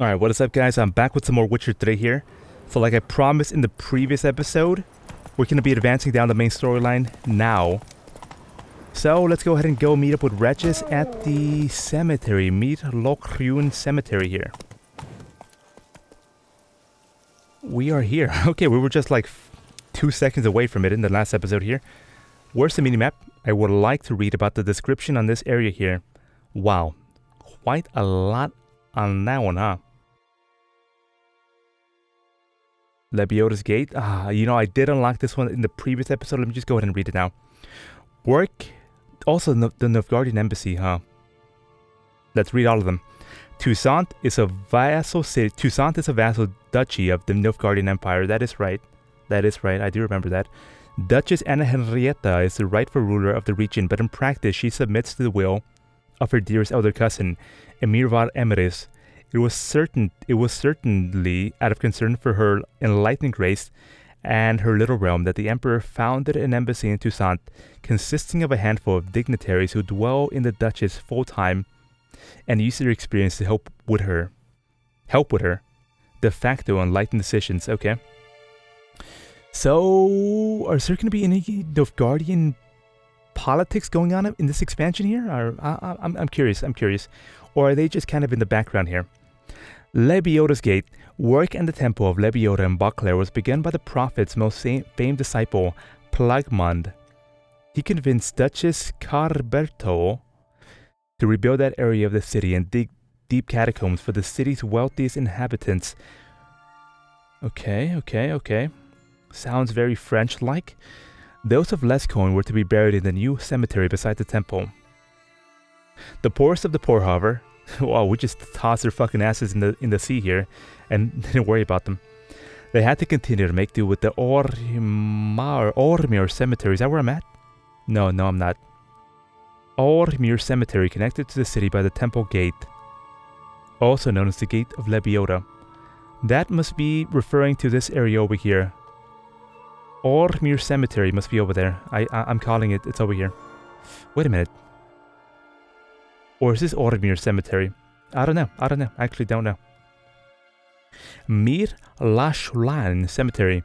Alright, what is up guys? I'm back with some more Witcher 3 here. So like I promised in the previous episode, we're going to be advancing down the main storyline now. So let's go ahead and go meet up with Regis at the cemetery. Meet Lokruin Cemetery here. We are here. Okay, we were just like 2 seconds away from it in the last episode here. Where's the mini-map? I would like to read about the description on this area here. Wow, quite a lot on that one, huh? Lebioda's Gate. You know, I did unlock this one in the previous episode. Let me just go ahead and read it now. Work. Also, the Nilfgaardian Embassy, huh? Let's read all of them. Toussaint is a vassal city. Toussaint is a vassal duchy of the Nilfgaardian Empire. That is right. That is right. I do remember that. Duchess Anna Henrietta is the rightful ruler of the region, but in practice, she submits to the will of her dearest elder cousin, Emir var Emrys. It was certainly out of concern for her enlightened grace and her little realm that the emperor founded an embassy in Toussaint, consisting of a handful of dignitaries who dwell in the duchess full-time and use their experience to help with her. De facto enlightened decisions. Okay. So, are there going to be any Nilfgaardian politics going on in this expansion here? Or, I'm curious. Or are they just kind of in the background here? Lebioda's Gate. Work in the temple of Lebioda in Beauclair was begun by the prophet's most famed disciple, Plagmond. He convinced Duchess Carberto to rebuild that area of the city and dig deep catacombs for the city's wealthiest inhabitants. Okay. Sounds very French-like. Those of less coin were to be buried in the new cemetery beside the temple. The poorest of the poor, however, well, we just tossed their fucking asses in the sea here and didn't worry about them. They had to continue to make do with the Ormir Cemetery. Is that where I'm at? No, I'm not. Ormir Cemetery, connected to the city by the Temple Gate, also known as the Gate of Lebioda. That must be referring to this area over here. Ormir Cemetery must be over there. I'm calling it. It's over here. Wait a minute. Or is this Ormir Cemetery? I don't know. I actually don't know. Mir Lashlan Cemetery.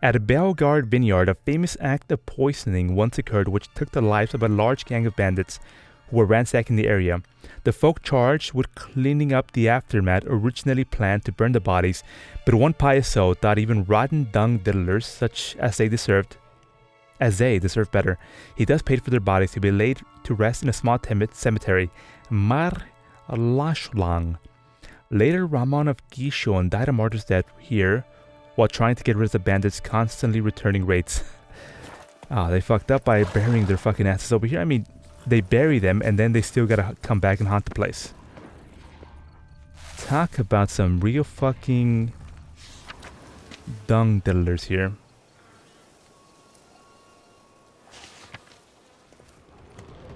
At Belgard Vineyard, a famous act of poisoning once occurred which took the lives of a large gang of bandits who were ransacking the area. The folk charged with cleaning up the aftermath originally planned to burn the bodies, but one pious soul thought even rotten dung diddlers such as they deserved better. He thus paid for their bodies to be laid to rest in a small cemetery, Mar Lashlang. Later, Ramon of Gishon died a martyr's death here while trying to get rid of the bandits' constantly returning raids. They fucked up by burying their fucking asses over here. I mean, they bury them and then they still gotta come back and haunt the place. Talk about some real fucking dung diddlers here.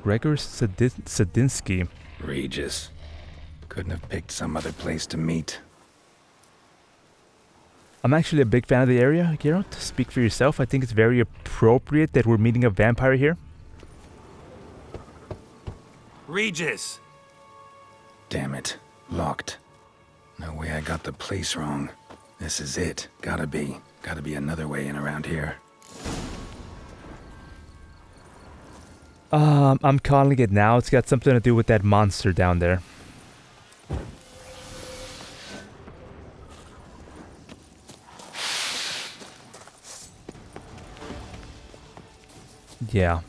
Gregor Sadinsky. Regis. Couldn't have picked some other place to meet. I'm actually a big fan of the area, Geralt. Speak for yourself. I think it's very appropriate that we're meeting a vampire here. Regis! Damn it. Locked. No way I got the place wrong. This is it. Gotta be another way in around here. I'm calling it now. It's got something to do with that monster down there. Yeah.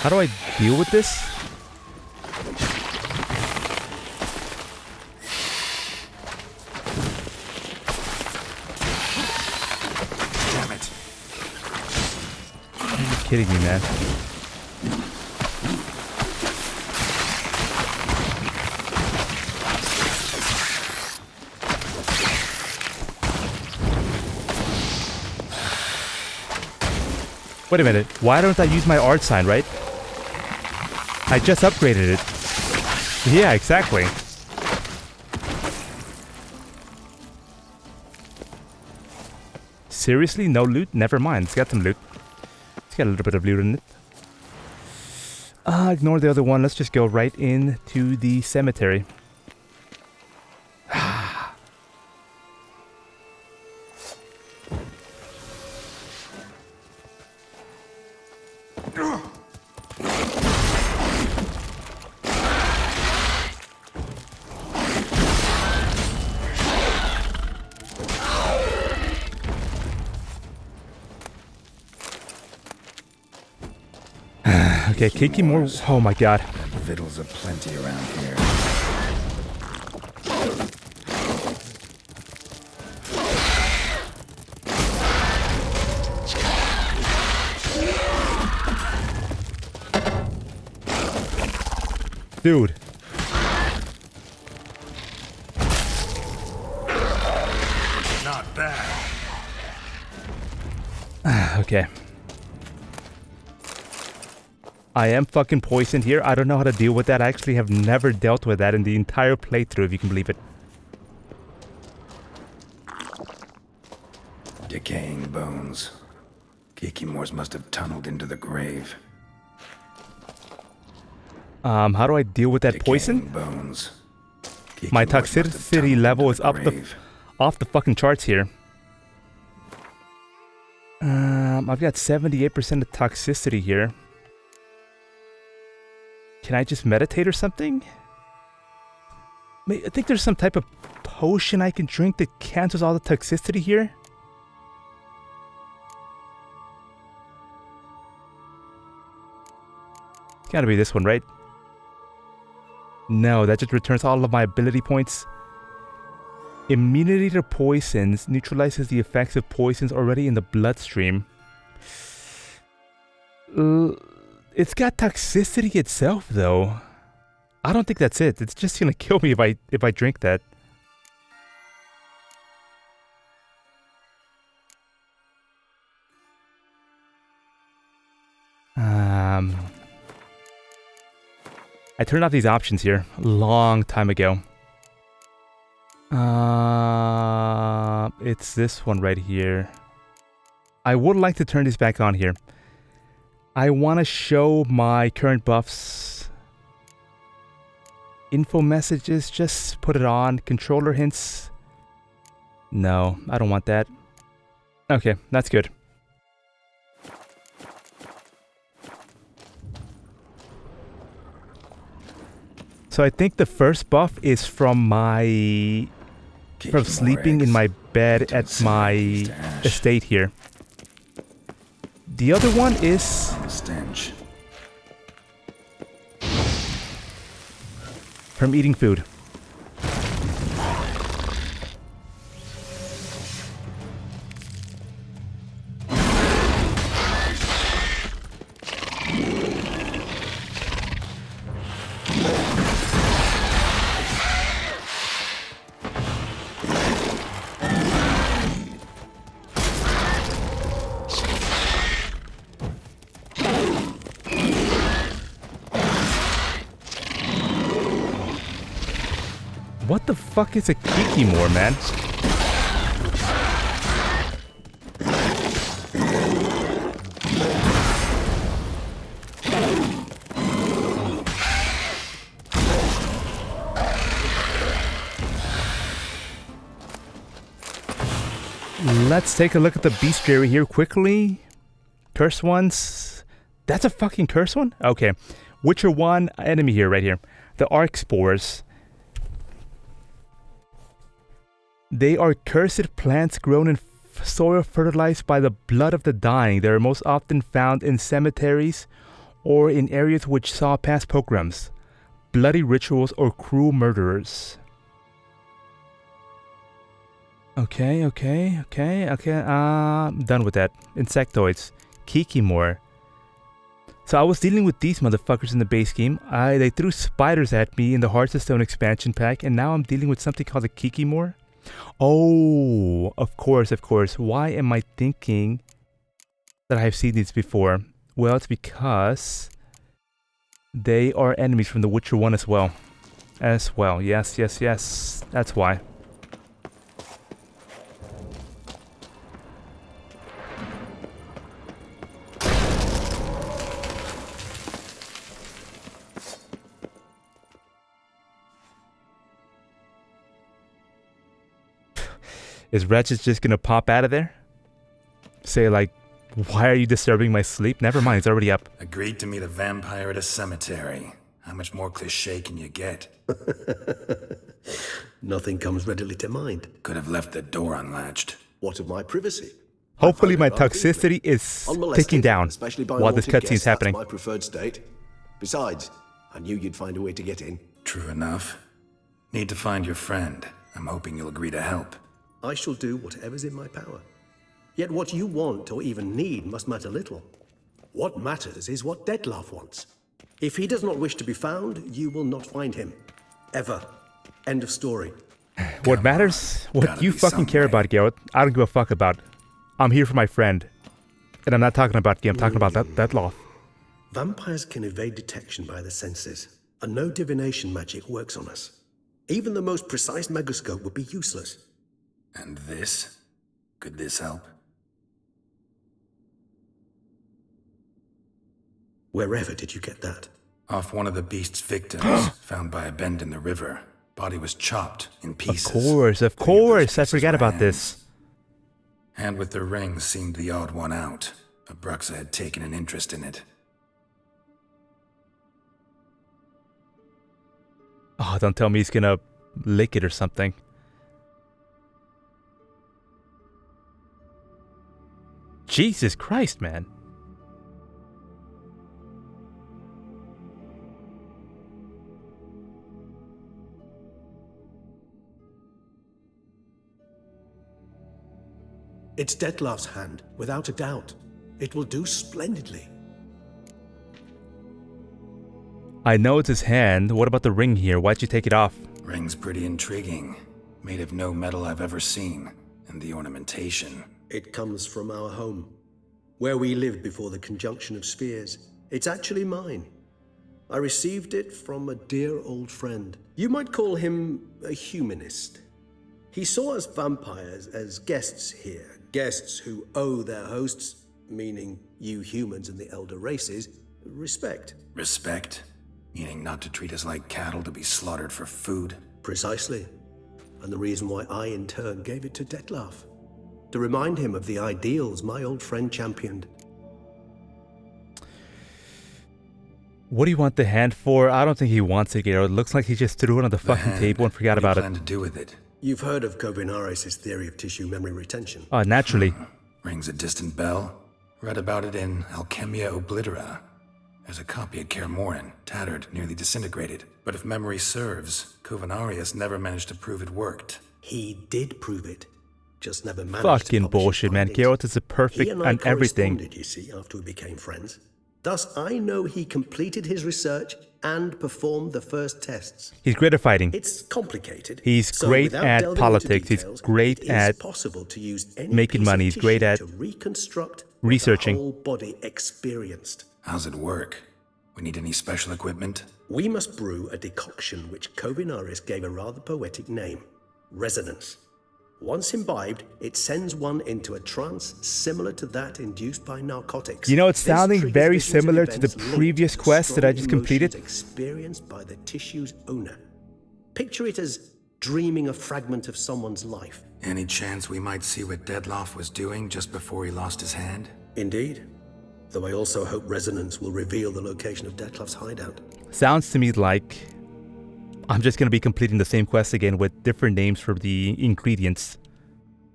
How do I deal with this? Damn it. Are you kidding me, man? Wait a minute. Why don't I use my art sign, right? I just upgraded it. Yeah, exactly. Seriously? No loot? Never mind. It's got some loot. It's got a little bit of loot in it. Ignore the other one. Let's just go right into the cemetery. Okay, Kiki more. Oh my god. Victuals aplenty around here. Dude. Not bad. Okay. I am fucking poisoned here. I don't know how to deal with that. I actually have never dealt with that in the entire playthrough, if you can believe it. Decaying bones. Kikimores must have tunneled into the grave. How do I deal with that poison? Bones. My toxicity level is up off the fucking charts here. I've got 78% of toxicity here. Can I just meditate or something? I think there's some type of potion I can drink that cancels all the toxicity here. It's gotta be this one, right? No, that just returns all of my ability points. Immunity to poisons neutralizes the effects of poisons already in the bloodstream. It's got toxicity itself, though. I don't think that's it. It's just gonna kill me if I drink that. I turned off these options here a long time ago. It's this one right here. I would like to turn this back on here. I want to show my current buffs. Info messages, just put it on. Controller hints. No, I don't want that. Okay, that's good. So I think the first buff is from sleeping in my bed at my estate here. The other one is stench from eating food. What the fuck is a Kikimore, man? Let's take a look at the bestiary here quickly. Curse ones. That's a fucking curse one? Okay. Witcher 1 enemy here, right here. The Arc Spores. They are cursed plants grown in soil fertilized by the blood of the dying. They are most often found in cemeteries or in areas which saw past pogroms, bloody rituals, or cruel murderers. Okay. I'm done with that. Insectoids. Kikimore. So I was dealing with these motherfuckers in the base game. They threw spiders at me in the Hearts of Stone expansion pack, and now I'm dealing with something called a Kikimore. Oh, of course. Why am I thinking that I have seen these before? Well, it's because they are enemies from The Witcher 1 as well. Yes. That's why. Is Regis just gonna pop out of there? Say like, why are you disturbing my sleep? Never mind, it's already up. Agreed to meet a vampire at a cemetery. How much more cliché can you get? Nothing comes readily to mind. Could have left the door unlatched. What of my privacy? Hopefully my toxicity is ticking down especially by while this haunted cutscene's guests. happening. That's my preferred state. Besides, I knew you'd find a way to get in. True enough. Need to find your friend. I'm hoping you'll agree to help. I shall do whatever's in my power. Yet what you want or even need must matter little. What matters is what Dettlaff wants. If he does not wish to be found, you will not find him. Ever. End of story. What matters? What you fucking care about, Garrett. I don't give a fuck about. I'm here for my friend. And I'm not talking about you, I'm talking about Dettlaff. Vampires can evade detection by the senses, and no divination magic works on us. Even the most precise megascope would be useless. And this? Could this help? Wherever did you get that? Off one of the beast's victims, found by a bend in the river. Body was chopped in pieces. Of course, I forgot about this. Hand with the ring seemed the odd one out. Abruxa had taken an interest in it. Oh, don't tell me he's gonna lick it or something. Jesus Christ, man. It's Dettlaff's hand, without a doubt. It will do splendidly. I know it's his hand. What about the ring here? Why'd you take it off? Ring's pretty intriguing. Made of no metal I've ever seen. And the ornamentation. It comes from our home, where we lived before the conjunction of spheres. It's actually mine. I received it from a dear old friend. You might call him a humanist. He saw us vampires as guests here, guests who owe their hosts, meaning you humans and the elder races, respect. Respect? Meaning not to treat us like cattle to be slaughtered for food? Precisely. And the reason why I, in turn, gave it to Dettlaff. To remind him of the ideals my old friend championed. What do you want the hand for? I don't think he wants it, Garo. It looks like he just threw it on the fucking table and forgot about it. What do you plan to do with it? You've heard of Kovinaris' theory of tissue memory retention. Naturally. Rings a distant bell. Read about it in Alchemia Oblitera. There's a copy at Kaer Morhen, tattered, nearly disintegrated. But if memory serves, Kovinaris never managed to prove it worked. He did prove it. Just never managed Fucking to publish bullshit, his man. findings. Geralt is a perfect He and I and everything. corresponded, you see, after we became friends. Thus, I know he completed his research and performed the first tests. He's great at fighting. It's complicated. He's so great without at delving into politics. details, He's great it is at possible to use any making piece of money. He's great tissue at to reconstruct what researching. the whole body experienced. How's it work? We need any special equipment? We must brew a decoction which Kovinaris gave a rather poetic name, resonance. Once imbibed, it sends one into a trance similar to that induced by narcotics. You know, it's This sounding triggers very visions and similar to the events linked previous to the quest that I strong just completed. emotions experienced by the tissue's owner. Picture it as dreaming a fragment of someone's life. Any chance we might see what Dettlaff was doing just before he lost his hand? Indeed. Though I also hope resonance will reveal the location of Dettlaff's hideout. Sounds to me like I'm just going to be completing the same quest again with different names for the ingredients.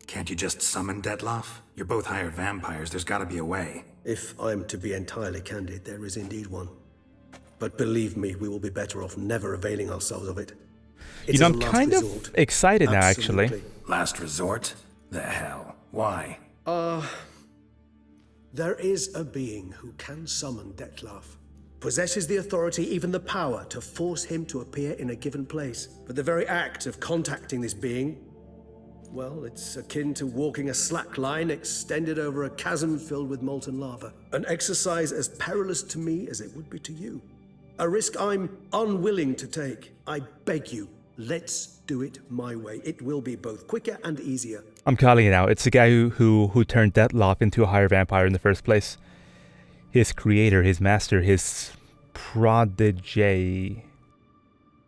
Can't you just summon Dettlaff? You're both hired vampires, there's gotta be a way. If I'm to be entirely candid, there is indeed one. But believe me, we will be better off never availing ourselves of it. You know, I'm kind of excited now, actually. Last resort? The hell? Why? There is a being who can summon Dettlaff. Possesses the authority, even the power, to force him to appear in a given place. But the very act of contacting this being, well, it's akin to walking a slack line extended over a chasm filled with molten lava. An exercise as perilous to me as it would be to you. A risk I'm unwilling to take. I beg you, let's do it my way. It will be both quicker and easier. I'm calling it out. It's the guy who turned Dettlaff into a higher vampire in the first place. His creator, his master, his prodigy.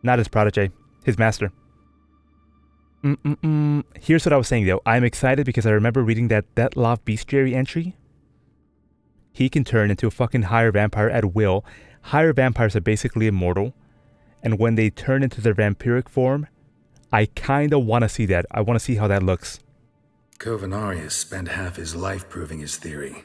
Not his prodigy, his master. Here's what I was saying though. I'm excited because I remember reading that Dettlaff Bestiary entry. He can turn into a fucking higher vampire at will. Higher vampires are basically immortal. And when they turn into their vampiric form, I kinda wanna see that. I wanna see how that looks. Covenarius spent half his life proving his theory.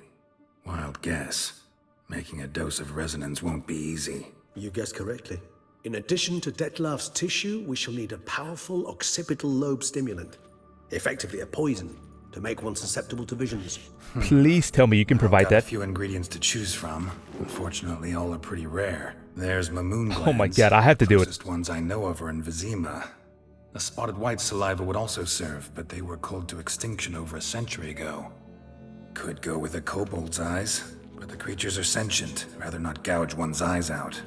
Wild guess. Making a dose of resonance won't be easy. You guessed correctly. In addition to Dettlaff's tissue, we shall need a powerful occipital lobe stimulant. Effectively a poison, to make one susceptible to visions. Please tell me you can provide Got that. a few ingredients to choose from. Unfortunately, all are pretty rare. There's Mamoon glands. Oh my god, I have to do it. Closest ones I know of are in Vizima. A Spotted Wight saliva would also serve, but they were culled to extinction over a century ago. Could go with a kobold's eyes, but the creatures are sentient. Rather not gouge one's eyes out.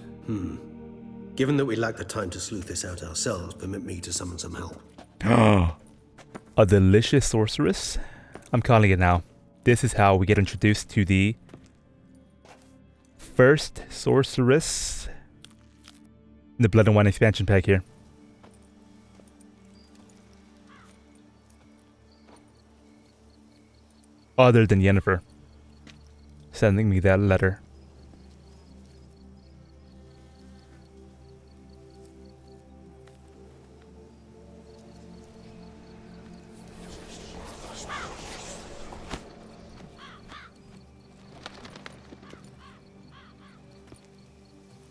Given that we lack the time to sleuth this out ourselves, permit me to summon some help. A delicious sorceress? I'm calling it now. This is how we get introduced to the first sorceress in the Blood and Wine expansion pack here. Other than Yennefer sending me that letter.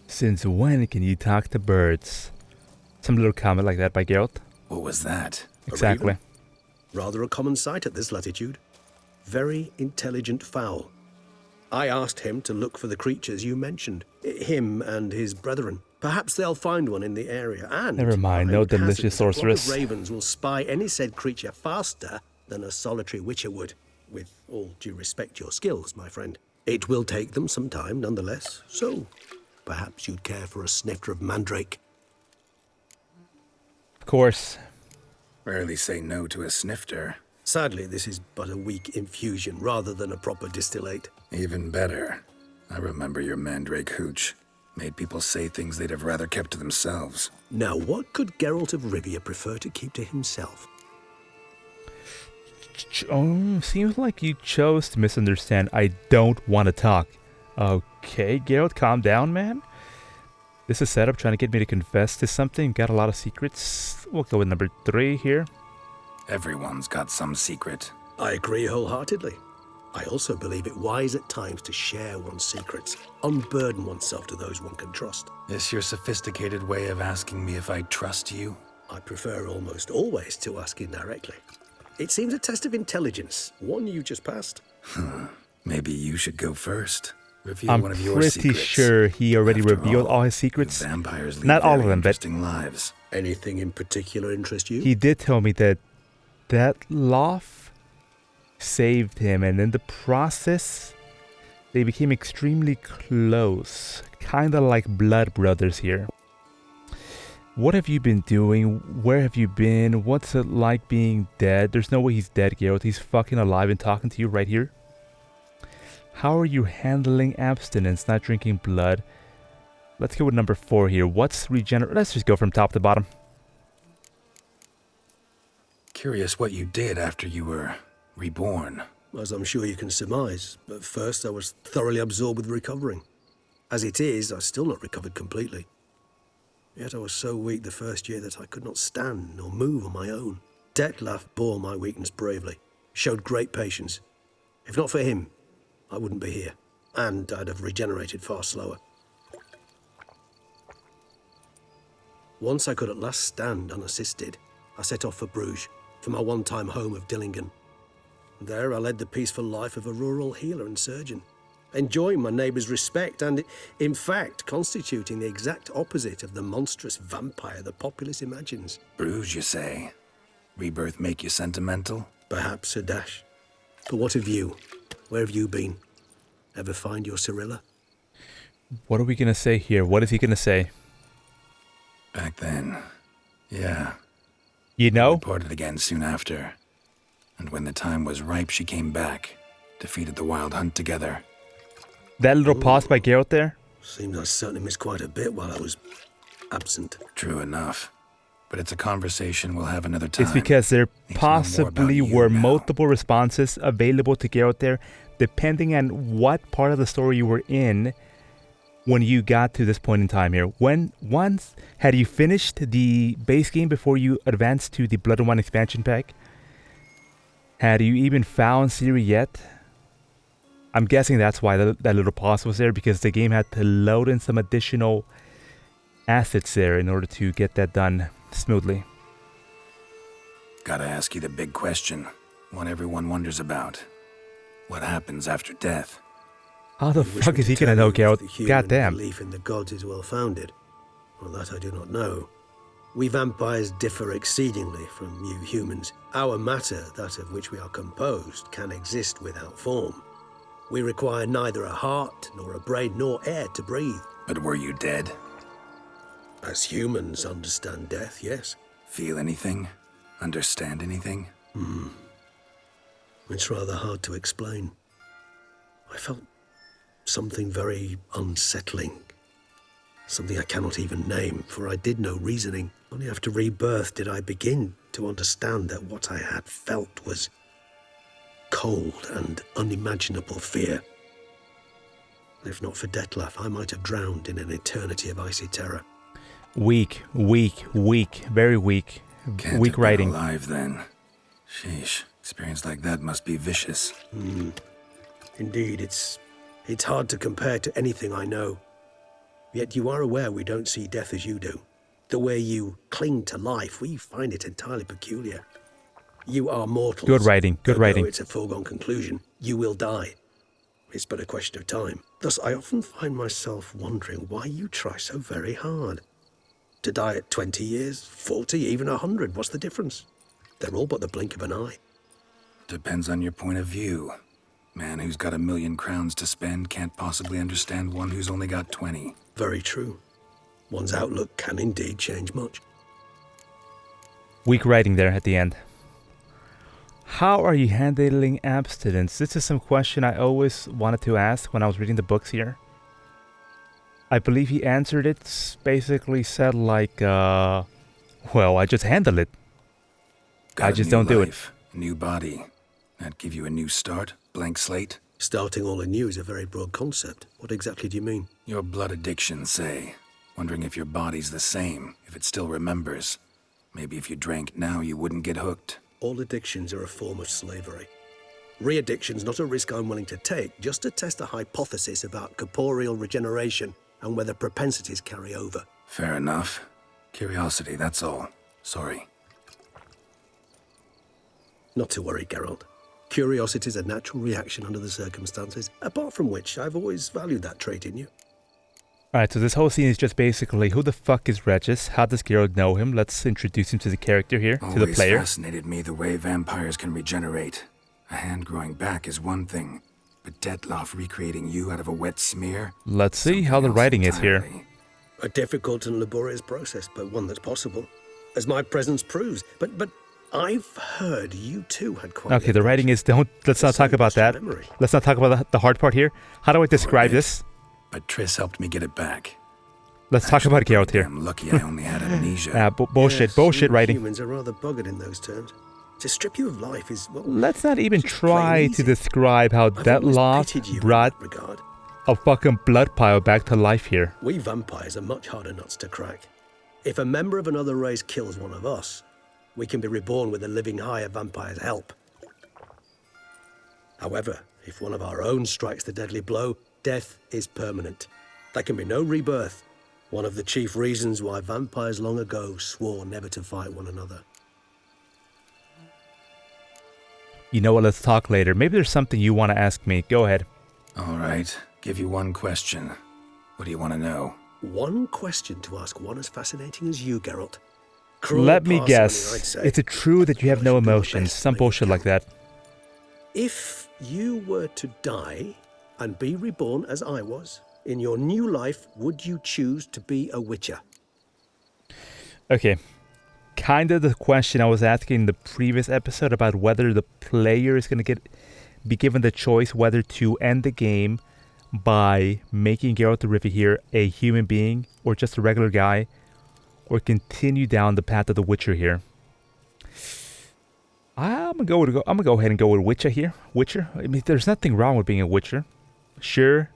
Since when can you talk to birds? Some little comment like that by Geralt. What was that? Exactly. Rather a common sight at this latitude. Very intelligent fowl. I asked him to look for the creatures you mentioned. Him and his brethren. Perhaps they'll find one in the area, and... Never mind, no delicious sorceress. A flock of ravens will spy any said creature faster than a solitary witcher would. With all due respect to your skills, my friend. It will take them some time, nonetheless, so... perhaps you'd care for a snifter of mandrake. Of course. Rarely say no to a snifter. Sadly, this is but a weak infusion rather than a proper distillate. Even better. I remember your mandrake hooch. Made people say things they'd have rather kept to themselves. Now, what could Geralt of Rivia prefer to keep to himself? Seems like you chose to misunderstand. I don't want to talk. Okay, Geralt, calm down, man. This is set up trying to get me to confess to something. Got a lot of secrets. We'll go with number 3 here. Everyone's got some secret. I agree wholeheartedly. I also believe it wise at times to share one's secrets, unburden oneself to those one can trust. Is your sophisticated way of asking me if I trust you? I prefer almost always to ask indirectly. It seems a test of intelligence, one you just passed. Maybe you should go first. Reveal I'm one of your pretty secrets. sure he already After revealed all his secrets. Vampires lead Not all of very them, but interesting lives. Anything in particular interest you? he did tell me that Dettlaff saved him, and in the process, they became extremely close. Kinda like blood brothers here. What have you been doing? Where have you been? What's it like being dead? There's no way he's dead, Geralt. He's fucking alive and talking to you right here. How are you handling abstinence, not drinking blood? Let's go with number 4 here. What's regenerate? Let's just go from top to bottom. Curious what you did after you were reborn. As I'm sure you can surmise, at first I was thoroughly absorbed with recovering. As it is, I've still not recovered completely. Yet I was so weak the first year that I could not stand nor move on my own. Dettlaff bore my weakness bravely, showed great patience. If not for him, I wouldn't be here, and I'd have regenerated far slower. Once I could at last stand unassisted, I set off for Bruges, for my one-time home of Dillingen. There I led the peaceful life of a rural healer and surgeon, enjoying my neighbours' respect and, in fact, constituting the exact opposite of the monstrous vampire the populace imagines. Bruges, you say? Rebirth make you sentimental? Perhaps a dash. But what of you? Where have you been? Ever find your Cyrilla? What are we gonna say here? What is he gonna say? Back then, yeah. You know? Reported again soon after. And when the time was ripe, she came back. Defeated the Wild Hunt together. That little pause by Geralt there? Seems I certainly missed quite a bit while I was absent. True enough. but it's a conversation we'll have another time. It's because there Need to know more about possibly you were now. multiple responses available to Geralt there, depending on what part of the story you were in when you got to this point in time here. Had you finished the base game before you advanced to the Blood and Wine expansion pack? Had you even found Ciri yet? I'm guessing that's why that little pause was there, because the game had to load in some additional assets there in order to get that done smoothly. Gotta ask you the big question, one everyone wonders about. What happens after death? How the You wish fuck me is to he gonna tell know, you if Geralt? the human Goddamn. belief in the gods is well founded? Well, that I do not know. We vampires differ exceedingly from you humans. Our matter, that of which we are composed, can exist without form. We require neither a heart, nor a brain, nor air to breathe. But were you dead? As humans understand death, yes. Feel anything? Understand anything? It's rather hard to explain. I felt something very unsettling. Something I cannot even name, for I did no reasoning. Only after rebirth did I begin to understand that what I had felt was cold and unimaginable fear. If not for Detlef, I might have drowned in an eternity of icy terror. Weak, very weak. Can't Weak have been writing. alive then. Sheesh, experience like that must be vicious. Indeed, it's hard to compare to anything I know. Yet you are aware we don't see death as you do. The way you cling to life, we find it entirely peculiar. You are mortals. Good writing, good although writing. It's a foregone conclusion. You will die. It's but a question of time. Thus, I often find myself wondering why you try so very hard. To die at 20 years, 40, even 100, what's the difference? They're all but the blink of an eye. Depends on your point of view. Man who's got 1,000,000 crowns to spend can't possibly understand one who's only got 20. Very true. One's outlook can indeed change much. Weak writing there at the end. How are you handling abstinence? This is some question I always wanted to ask when I was reading the books here. I believe he answered it, basically said like, well, I just handle it. Got I a just new don't do it. life, new body. That give you a new start? Blank slate? Starting all anew is a very broad concept. What exactly do you mean? Your blood addiction, say. Wondering if your body's the same, if it still remembers. Maybe if you drank now, you wouldn't get hooked. All addictions are a form of slavery. Re-addiction's not a risk I'm willing to take, just to test a hypothesis about corporeal regeneration and whether propensities carry over. Fair enough. Curiosity, that's all. Sorry. Not to worry, Geralt. Curiosity is a natural reaction under the circumstances, apart from which I've always valued that trait in you. Alright, so this whole scene is just basically, who the fuck is Regis? How does Geralt know him? Let's introduce him to the character here, to the Always player. fascinated me the way vampires can regenerate. A hand growing back is one thing, but Detlef recreating you out of a wet smear? Let's see how the Something else writing is here. entirely. A difficult and laborious process, but one that's possible, as my presence proves. But I've heard you too had quite. Okay, the writing is, let's not talk about that. Memory. Let's not talk about the hard part here. How do I describe this? But Triss helped me get it back. Let's talk about Geralt here. I'm lucky I only had amnesia. Bullshit, Yes, bullshit you writing. Humans are rather buggered in those terms. To strip you of life is, well, Let's not even just plain try easy. to describe how I've always Detlef pitied you in brought that regard. a fucking blood pile back to life here. We vampires are much harder nuts to crack. If a member of another race kills one of us, we can be reborn with a living higher vampire's help. However, if one of our own strikes the deadly blow, death is permanent. There can be no rebirth. One of the chief reasons why vampires long ago swore never to fight one another. You know what, let's talk later. Maybe there's something you want to ask me. Go ahead. All right, give you one question. What do you want to know? One question to ask one as fascinating as you, Geralt. Cruel Let me parsimony, I'd guess. say. Is it true that you have no I should do my emotions? best to Some make it bullshit like that. If you were to die and be reborn as I was, in your new life, would you choose to be a Witcher? Okay. Kind of the question I was asking in the previous episode about whether the player is going to be given the choice whether to end the game by making Geralt the Rivy here a human being or just a regular guy, or continue down the path of the Witcher here? I'm gonna go ahead and go with Witcher here. Witcher. I mean, there's nothing wrong with being a Witcher. Sure,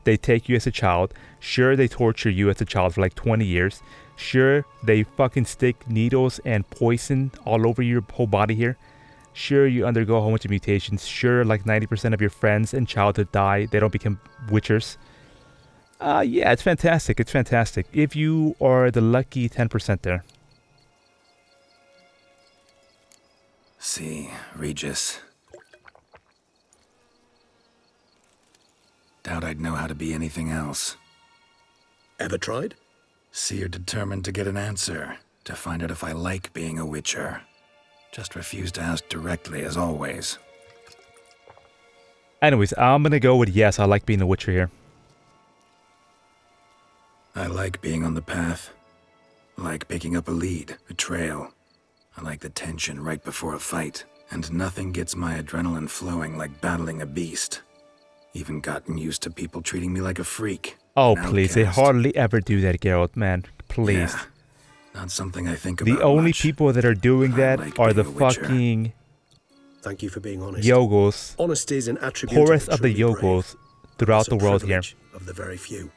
they take you as a child. Sure, they torture you as a child for like 20 years. Sure, they fucking stick needles and poison all over your whole body here. Sure, you undergo a whole bunch of mutations. Sure, like 90% of your friends in childhood die. They don't become Witchers. Yeah, it's fantastic. It's fantastic. If you are the lucky 10% there. See, Regis. Doubt I'd know how to be anything else. Ever tried? See, you're determined to get an answer, to find out if I like being a Witcher. Just refuse to ask directly, as always. Anyways, I'm gonna go with yes, I like being a Witcher here. I like being on the path. I like picking up a lead, a trail. I like the tension right before a fight. And nothing gets my adrenaline flowing like battling a beast. Even gotten used to people treating me like a freak. Oh, please, they hardly ever do that, Geralt, man. Please. Yeah, not something I think about The only much. people that are doing that like are the being a Witcher. fucking Thank you for being honest. Yogos. Honesty is an attribute Poorest of the truly brave. Yogos throughout It's a the world here. privilege of the very few.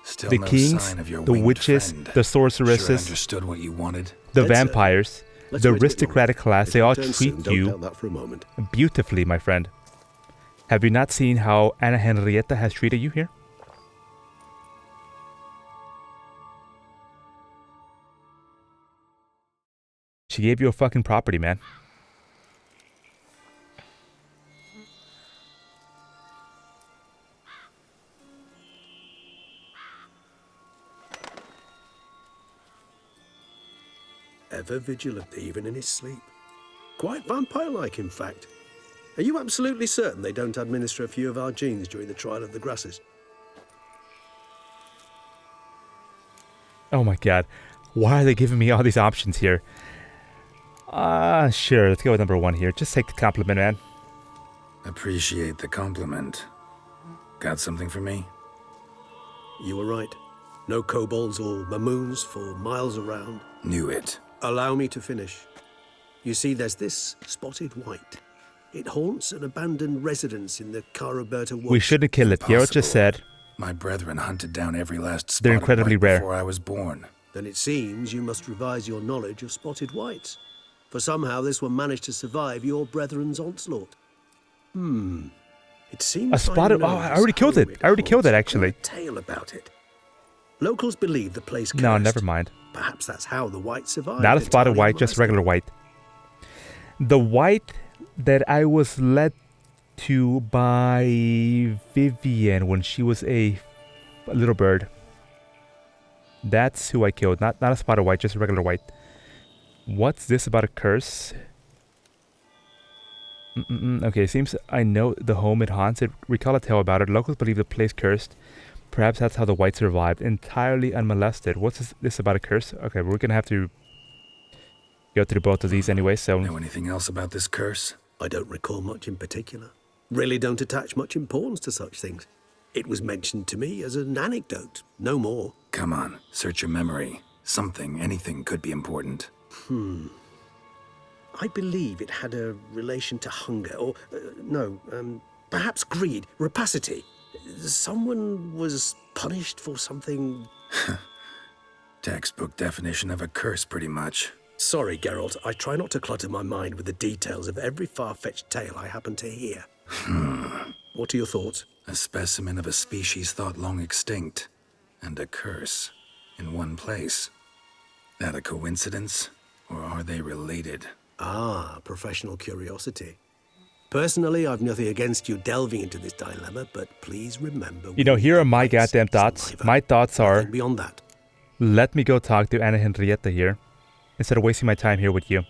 Still The no kings, sign of your the winged witches, friend. the Sure sorceresses, understood what you wanted. the Let's, vampires, Let's the wait a bit aristocratic longer. class, If they your all turn treat soon, don't you doubt that for a moment. beautifully, my friend. Have you not seen how Anna Henrietta has treated you here? She gave you a fucking property, man. Ever vigilant, even in his sleep. Quite vampire-like, in fact. Are you absolutely certain they don't administer a few of our genes during the trial of the grasses? Oh my god. Why are they giving me all these options here? Sure, let's go with number one here. Just take the compliment, man. Appreciate the compliment. Got something for me? You were right. No kobolds or mamoons for miles around. Knew it. Allow me to finish. You see, there's this Spotted Wight. It haunts an abandoned residence in the Caraberta woods. We shouldn't kill it. Geralt just said. My brethren hunted down every last They're Spotted incredibly Wight rare. before I was born. Then it seems you must revise your knowledge of Spotted Wights. For somehow this one managed to survive your brethren's onslaught. It seems A spotted- I oh, I already killed it. know I already killed it, haunts actually. a tale about it. Locals believe the place cursed. No, never mind. Perhaps that's how the white survived. Not a spotted entirely white, just unmolested. regular white. The white that I was led to by Vivian when she was a little bird. That's who I killed. Not a spotted white, just a regular white. What's this about a curse? Okay, seems I know the home it haunts. It recall a tale about it. Locals believe the place cursed. Perhaps that's how the white survived, entirely unmolested. What's this about a curse? Okay, we're gonna have to go through both of these anyway. So Know anything else about this curse? I don't recall much in particular. Really don't attach much importance to such things. It was mentioned to me as an anecdote, no more. Come on, search your memory. Something, anything could be important. I believe it had a relation to hunger, or perhaps greed, rapacity. Someone was punished for something. Textbook definition of a curse, pretty much. Sorry, Geralt, I try not to clutter my mind with the details of every far-fetched tale I happen to hear. What are your thoughts? A specimen of a species thought long extinct, and a curse in one place. That a coincidence, or are they related? Ah, professional curiosity. Personally, I've nothing against you delving into this dilemma, but please remember... you know, here are my goddamn thoughts. My thoughts are: Nothing beyond that. let me go talk to Anna Henrietta here, instead of wasting my time here with you.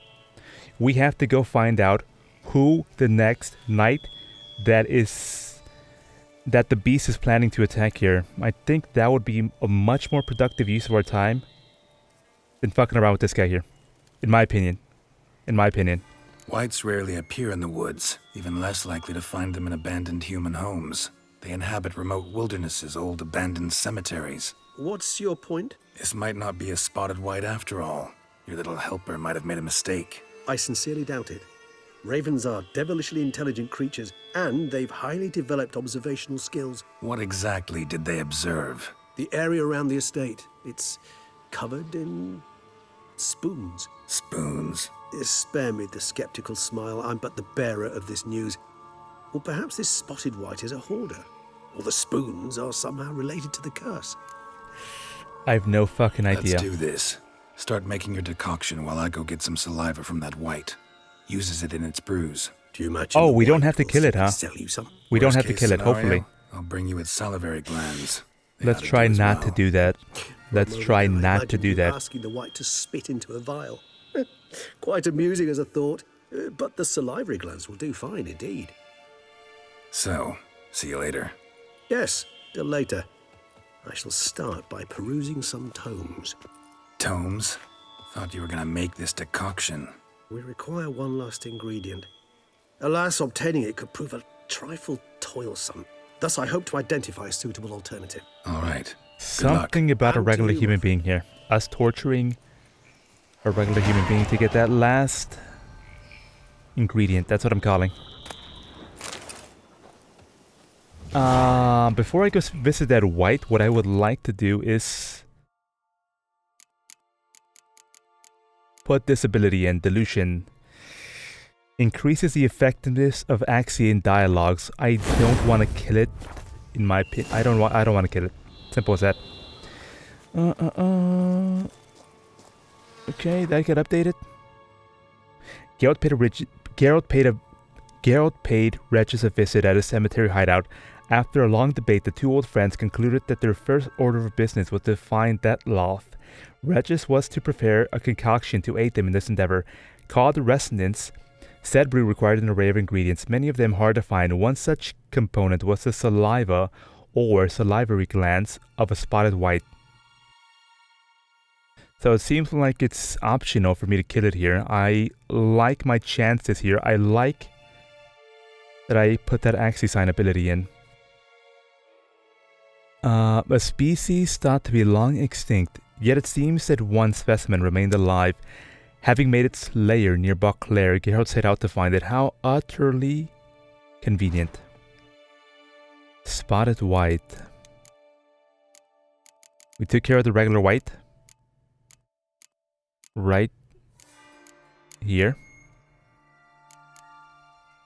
We have to go find out who the next knight that the beast is planning to attack here. I think that would be a much more productive use of our time than fucking around with this guy here. In my opinion. Whites rarely appear in the woods, even less likely to find them in abandoned human homes. They inhabit remote wildernesses, old abandoned cemeteries. What's your point? This might not be a Spotted Wight after all. Your little helper might have made a mistake. I sincerely doubt it. Ravens are devilishly intelligent creatures, and they've highly developed observational skills. What exactly did they observe? The area around the estate, it's covered in spoons. Spoons? Spare me the skeptical smile. I'm but the bearer of this news. Or perhaps this Spotted Wight is a hoarder. Or the spoons are somehow related to the curse. I have no fucking idea. Let's do this. Start making your decoction while I go get some saliva from that wight. Uses it in its brews. Do you imagine? Oh, we don't have to kill it, huh? Sell you some? We don't have to Worst kill case it, hopefully. scenario, I'll bring you its salivary glands. They Let's ought to try do as not well. to do that. Let's For a try moment, I not to imagined do you that. asking the wight to spit into a vial. Quite amusing as a thought, but the salivary glands will do fine indeed. So, see you later. Yes, till later. I shall start by perusing some tomes. Tomes? Thought you were gonna make this decoction. We require one last ingredient. Alas, obtaining it could prove a trifle toilsome. Thus, I hope to identify a suitable alternative. All right. Something about a And to regular you, human my being here. Us torturing a regular human being to get that last ingredient. That's what I'm calling. Before I go visit that wight, what I would like to do is put this ability in. Delusion. Increases the effectiveness of Axian dialogues. I don't want to kill it. In my opinion, I don't want to kill it. Simple as that. Okay, that got updated. Geralt paid Regis a visit at his cemetery hideout. After a long debate, the two old friends concluded that their first order of business was to find Dettlaff. Regis was to prepare a concoction to aid them in this endeavor. Called Resonance, said brew required an array of ingredients, many of them hard to find. One such component was the saliva or salivary glands of a Spotted Wight. So it seems like it's optional for me to kill it here. I like my chances here. I like that I put that Axie sign ability in. A species thought to be long extinct, yet it seems that one specimen remained alive. Having made its lair near Beauclair, Geralt set out to find it. How utterly convenient. Spotted Wight. We took care of the regular wight. Right here.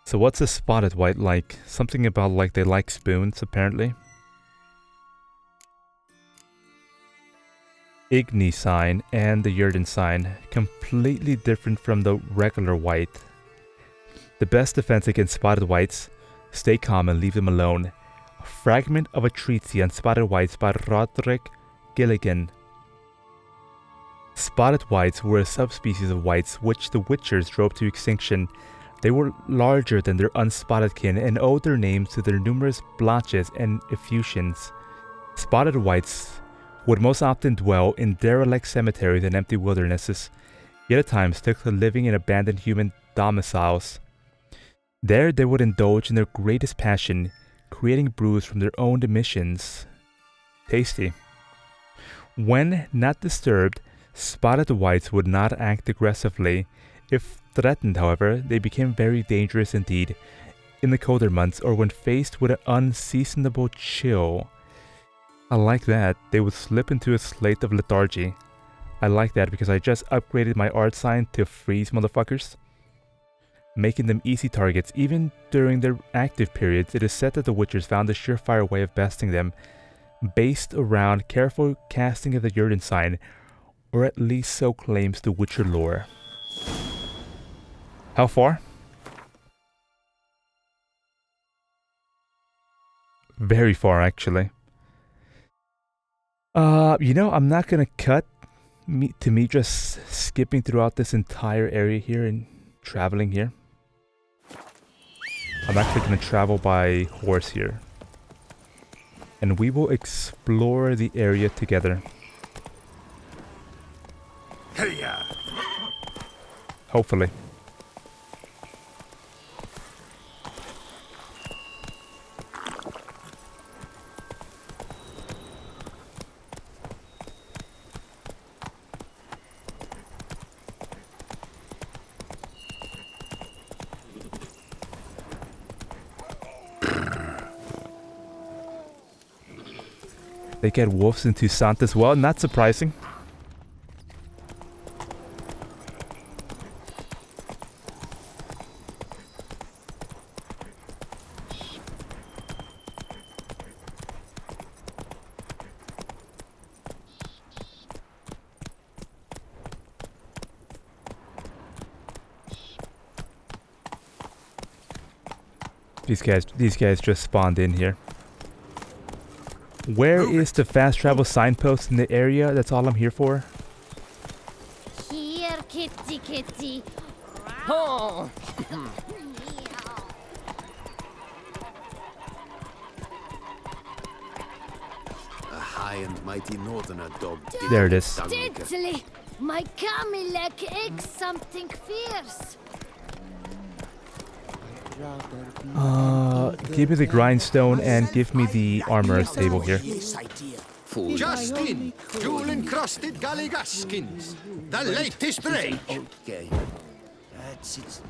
So what's a Spotted Wight like? Something about like they like spoons, apparently. Igni sign and the Yrden sign, completely different from the regular wight. The best defense against Spotted Wights, stay calm and leave them alone. A fragment of a treatise on Spotted Wights by Roderick Gilligan. Spotted Wights were a subspecies of wights which the Witchers drove to extinction. They were larger than their unspotted kin and owed their names to their numerous blotches and effusions. Spotted Wights would most often dwell in derelict cemeteries and empty wildernesses, yet at times took to living in abandoned human domiciles. There they would indulge in their greatest passion, creating brews from their own emissions. Tasty. When not disturbed, Spotted Wights would not act aggressively. If threatened, however, they became very dangerous indeed. In the colder months, or when faced with an unseasonable chill. I like that. They would slip into a state of lethargy. I like that because I just upgraded my art sign to freeze motherfuckers, making them easy targets. Even during their active periods, it is said that the Witchers found a surefire way of besting them, based around careful casting of the Yrden sign, or at least so claims the Witcher lore. How far? Very far, actually. You know, I'm not gonna cut to me just skipping throughout this entire area here and traveling here. I'm actually gonna travel by horse here. And we will explore the area together. Hey-ya! Hopefully. They get wolves in Toussaint as well, not surprising. These guys just spawned in here. Where is the fast travel signpost in the area? That's all I'm here for. Here, kitty, kitty. Oh. A high and mighty northerner dog. There it is. Diddly, my Camilek eggs something fierce. Give me the grindstone and give me the armorer's table here. Justin, jewel-encrusted galligaskins. The latest break. Okay. That's it.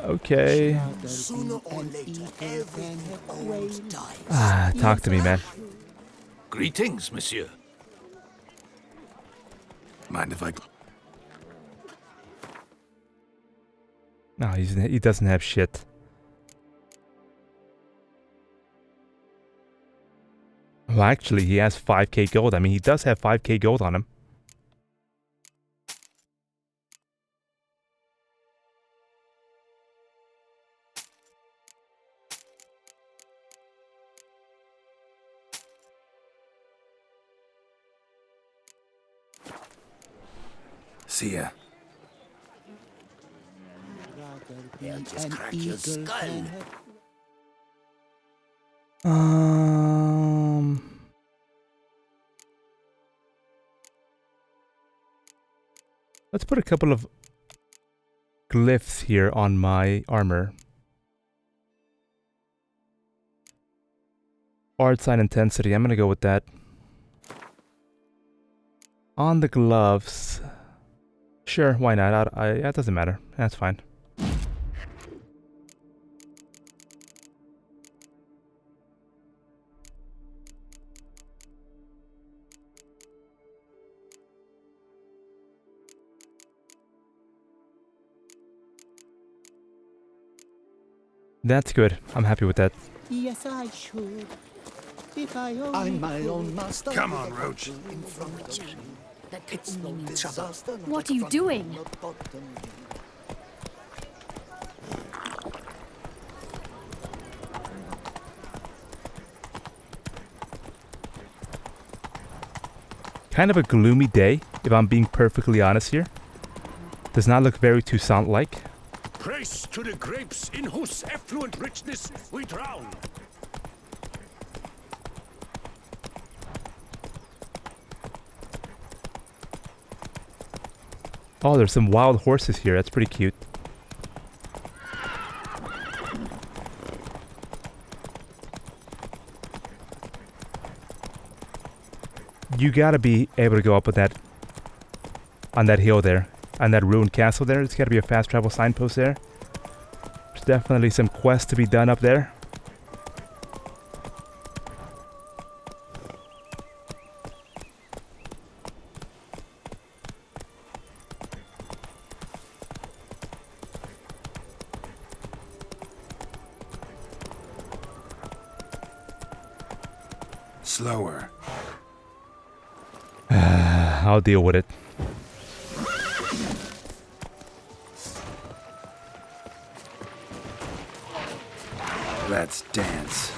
Okay. Sooner or later, everything old dies. Talk to me, man. Greetings, monsieur. Mind if I... No, he doesn't have shit. Well, actually, he has 5k gold. I mean, he does have 5k gold on him. See ya. They'll just crack your skull. Let's put a couple of glyphs here on my armor. Art sign intensity, I'm gonna go with that. On the gloves, sure, why not? That doesn't matter. That's fine. That's good. I'm happy with that. Yes, I should. If I only I'm my own master. Come on, Roach. In front of me. It's Disaster. What are you doing? Kind of a gloomy day, if I'm being perfectly honest here. Does not look very Toussaint-like. Praise to the grapes in whose effluent richness we drown. Oh, there's some wild horses here. That's pretty cute. You gotta be able to go up with that on that hill there, on that ruined castle there. There's gotta be a fast travel signpost there. There's definitely some quests to be done up there. Slower. I'll deal with it. Let's dance.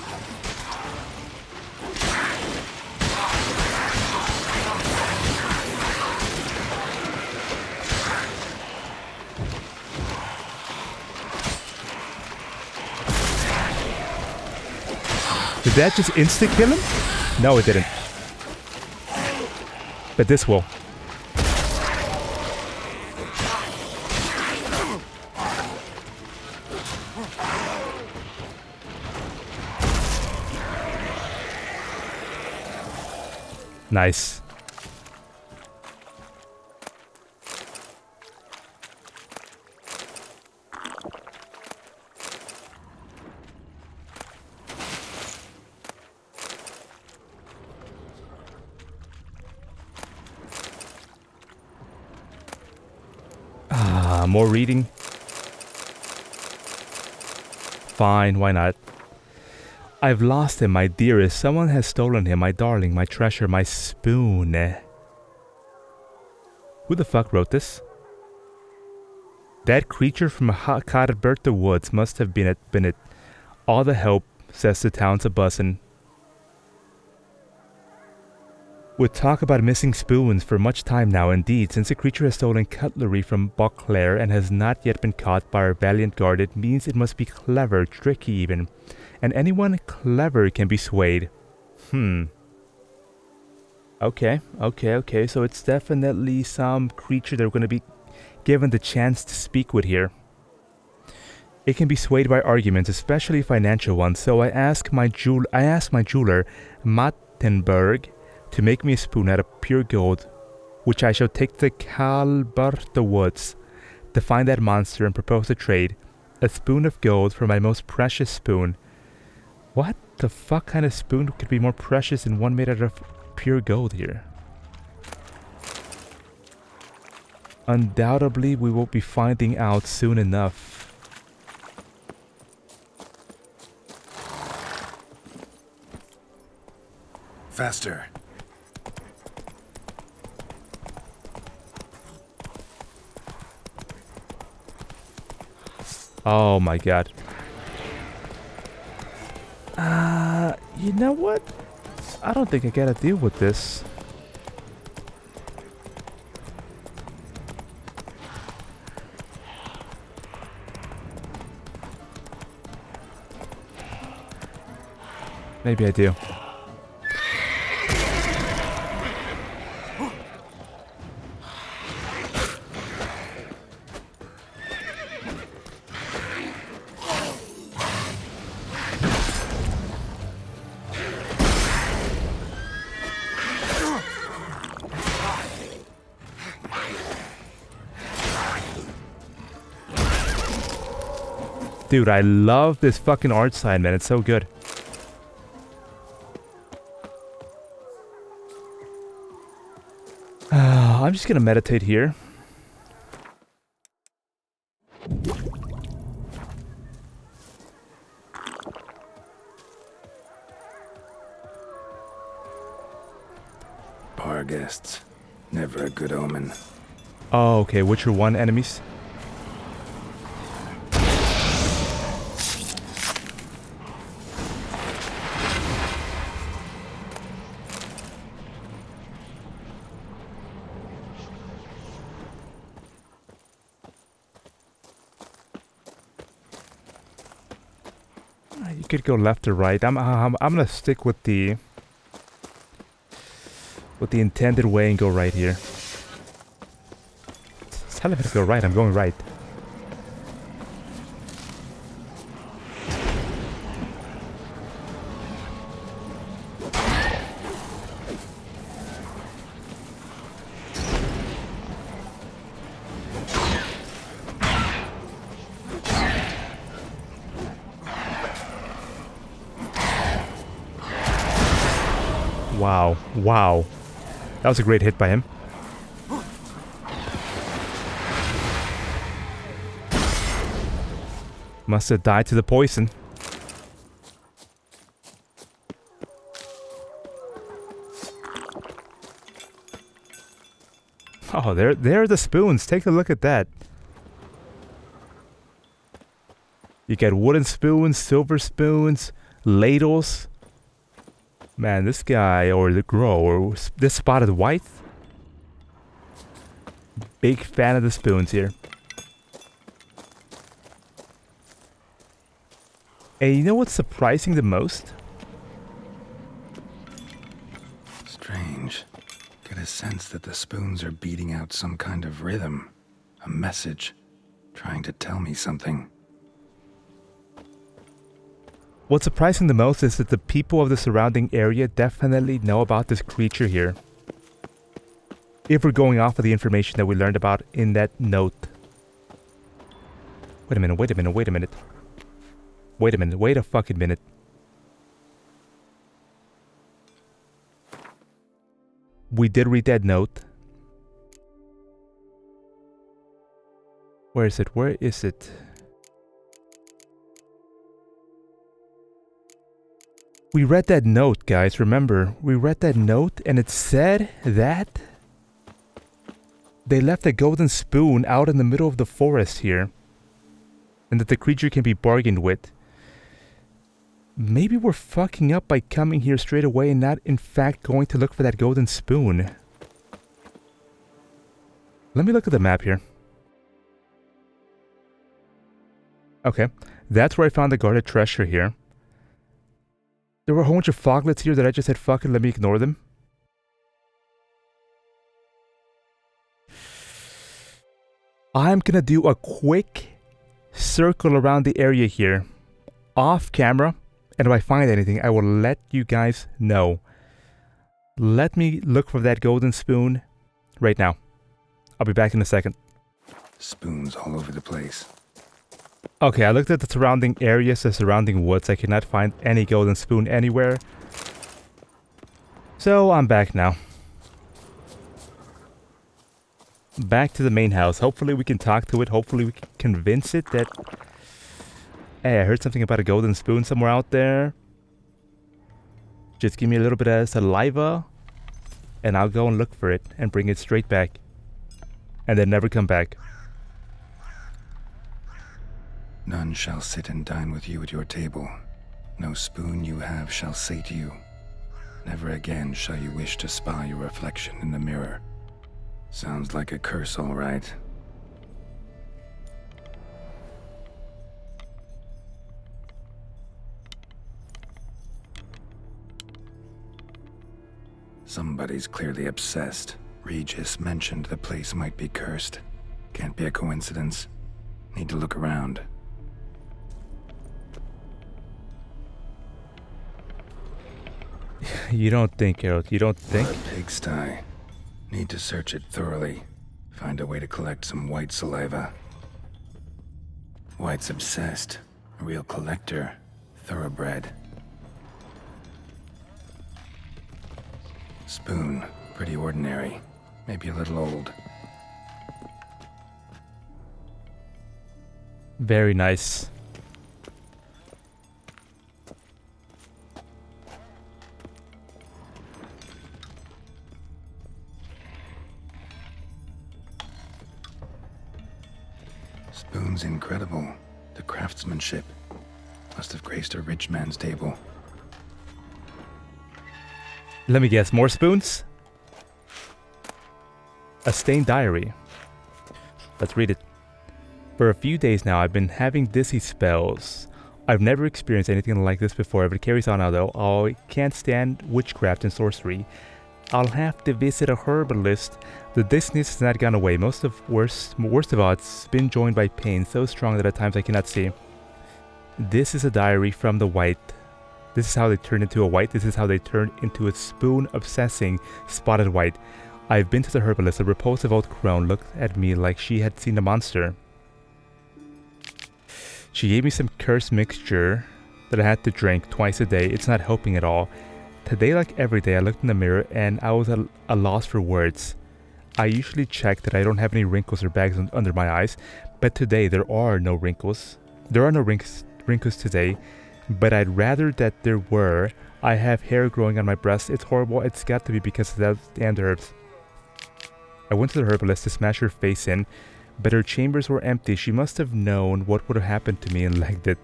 Did that just insta-kill him? No, it didn't. But this will. Nice. More reading. Fine, why not? I've lost him, my dearest. Someone has stolen him, my darling, my treasure, my spoon. Who the fuck wrote this? That creature from Carberta Woods must have been it. All the help, says the town's a bussin'. We'll talk about missing spoons for much time now indeed. Since the creature has stolen cutlery from Beauclair and has not yet been caught by our valiant guard, it means it must be clever, tricky even. And anyone clever can be swayed. Okay. So it's definitely some creature that we're going to be given the chance to speak with here. It can be swayed by arguments, especially financial ones. So I asked my jeweler, Mattenberg, to make me a spoon out of pure gold, which I shall take to Carberta Woods to find that monster and propose a trade. A spoon of gold for my most precious spoon. What the fuck kind of spoon could be more precious than one made out of pure gold here? Undoubtedly, we will be finding out soon enough. Faster. Oh my god. You know what? I don't think I gotta deal with this. Maybe I do. Dude, I love this fucking art style, man. It's so good. I'm just gonna meditate here. Bar guests. Never a good omen. Oh, okay. Witcher 1 enemies. You could go left or right. I'm gonna stick with the intended way and go right here. It's telling me to go right. I'm going right. Wow. Wow. That was a great hit by him. Must have died to the poison. Oh, there are the spoons. Take a look at that. You get wooden spoons, silver spoons, ladles. Man, this guy, or the grow, or this Spotted Wight. Big fan of the spoons here. And you know what's surprising the most? Strange. Get a sense that the spoons are beating out some kind of rhythm. A message. Trying to tell me something. What's surprising the most is that the people of the surrounding area definitely know about this creature here. If we're going off of the information that we learned about in that note. Wait a minute. Wait a fucking minute. We did read that note. Where is it? Where is it? We read that note, guys. Remember, we read that note and it said that they left a golden spoon out in the middle of the forest here. And that the creature can be bargained with. Maybe we're fucking up by coming here straight away and not in fact going to look for that golden spoon. Let me look at the map here. Okay, that's where I found the guarded treasure here. There were a whole bunch of foglets here that I just said, fuck it, let me ignore them. I'm gonna do a quick circle around the area here, off camera, and if I find anything, I will let you guys know. Let me look for that golden spoon right now. I'll be back in a second. Spoons all over the place. Okay, I looked at the surrounding areas, the surrounding woods. I could not find any golden spoon anywhere. So I'm back now. Back to the main house. Hopefully we can talk to it. Hopefully we can convince it that... Hey, I heard something about a golden spoon somewhere out there. Just give me a little bit of saliva, and I'll go and look for it and bring it straight back. And then never come back. None shall sit and dine with you at your table. No spoon you have shall sate you. Never again shall you wish to spy your reflection in the mirror. Sounds like a curse, all right. Somebody's clearly obsessed. Regis mentioned the place might be cursed. Can't be a coincidence. Need to look around. You don't think, Harold. You don't think? A pigsty. Need to search it thoroughly. Find a way to collect some white saliva. White's obsessed. A real collector. Thoroughbred. Spoon. Pretty ordinary. Maybe a little old. Very nice. Spoon's incredible. The craftsmanship. Must have graced a rich man's table. Let me guess, more spoons? A stained diary. Let's read it. For a few days now, I've been having dizzy spells. I've never experienced anything like this before. If it carries on now, though, I can't stand witchcraft and sorcery. I'll have to visit a herbalist. The dizziness has not gone away. Worst of all, it's been joined by pain so strong that at times I cannot see. This is a diary from the Wight. This is how they turned into a Wight. This is how they turned into a spoon-obsessing Spotted Wight. I've been to the herbalist. A repulsive old crone looked at me like she had seen a monster. She gave me some cursed mixture that I had to drink twice a day. It's not helping at all. Today, like every day, I looked in the mirror and I was at a loss for words. I usually check that I don't have any wrinkles or bags under my eyes, but today there are no wrinkles. There are no wrinkles today, but I'd rather that there were. I have hair growing on my breast. It's horrible. It's got to be because of that and herbs. I went to the herbalist to smash her face in, but her chambers were empty. She must have known what would have happened to me and legged it.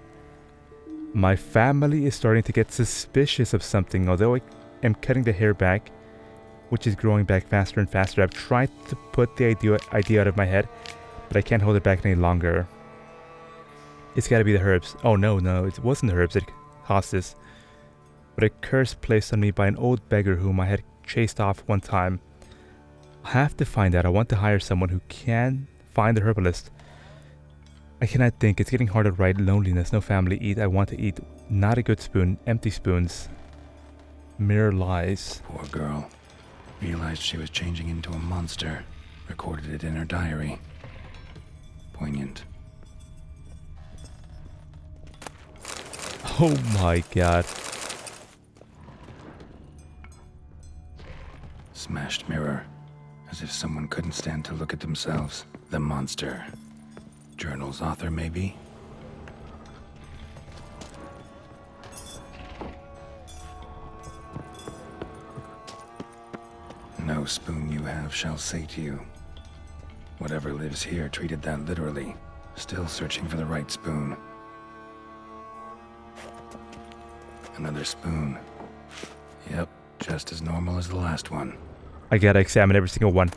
My family is starting to get suspicious of something, although I am cutting the hair back, which is growing back faster and faster. I've tried to put the idea out of my head, but I can't hold it back any longer. It's gotta be the herbs. Oh no, it wasn't the herbs that caused this, but a curse placed on me by an old beggar whom I had chased off one time. I have to find out. I want to hire someone who can find the herbalist. I cannot think. It's getting hard to write. Loneliness, no family, eat. I want to eat. Not a good spoon. Empty spoons. Mirror lies. Poor girl. Realized she was changing into a monster. Recorded it in her diary. Poignant. Oh my god. Smashed mirror. As if someone couldn't stand to look at themselves. The monster. Journal's author, maybe? No spoon you have shall sate you. Whatever lives here treated that literally. Still searching for the right spoon. Another spoon. Yep, just as normal as the last one. I gotta examine every single one.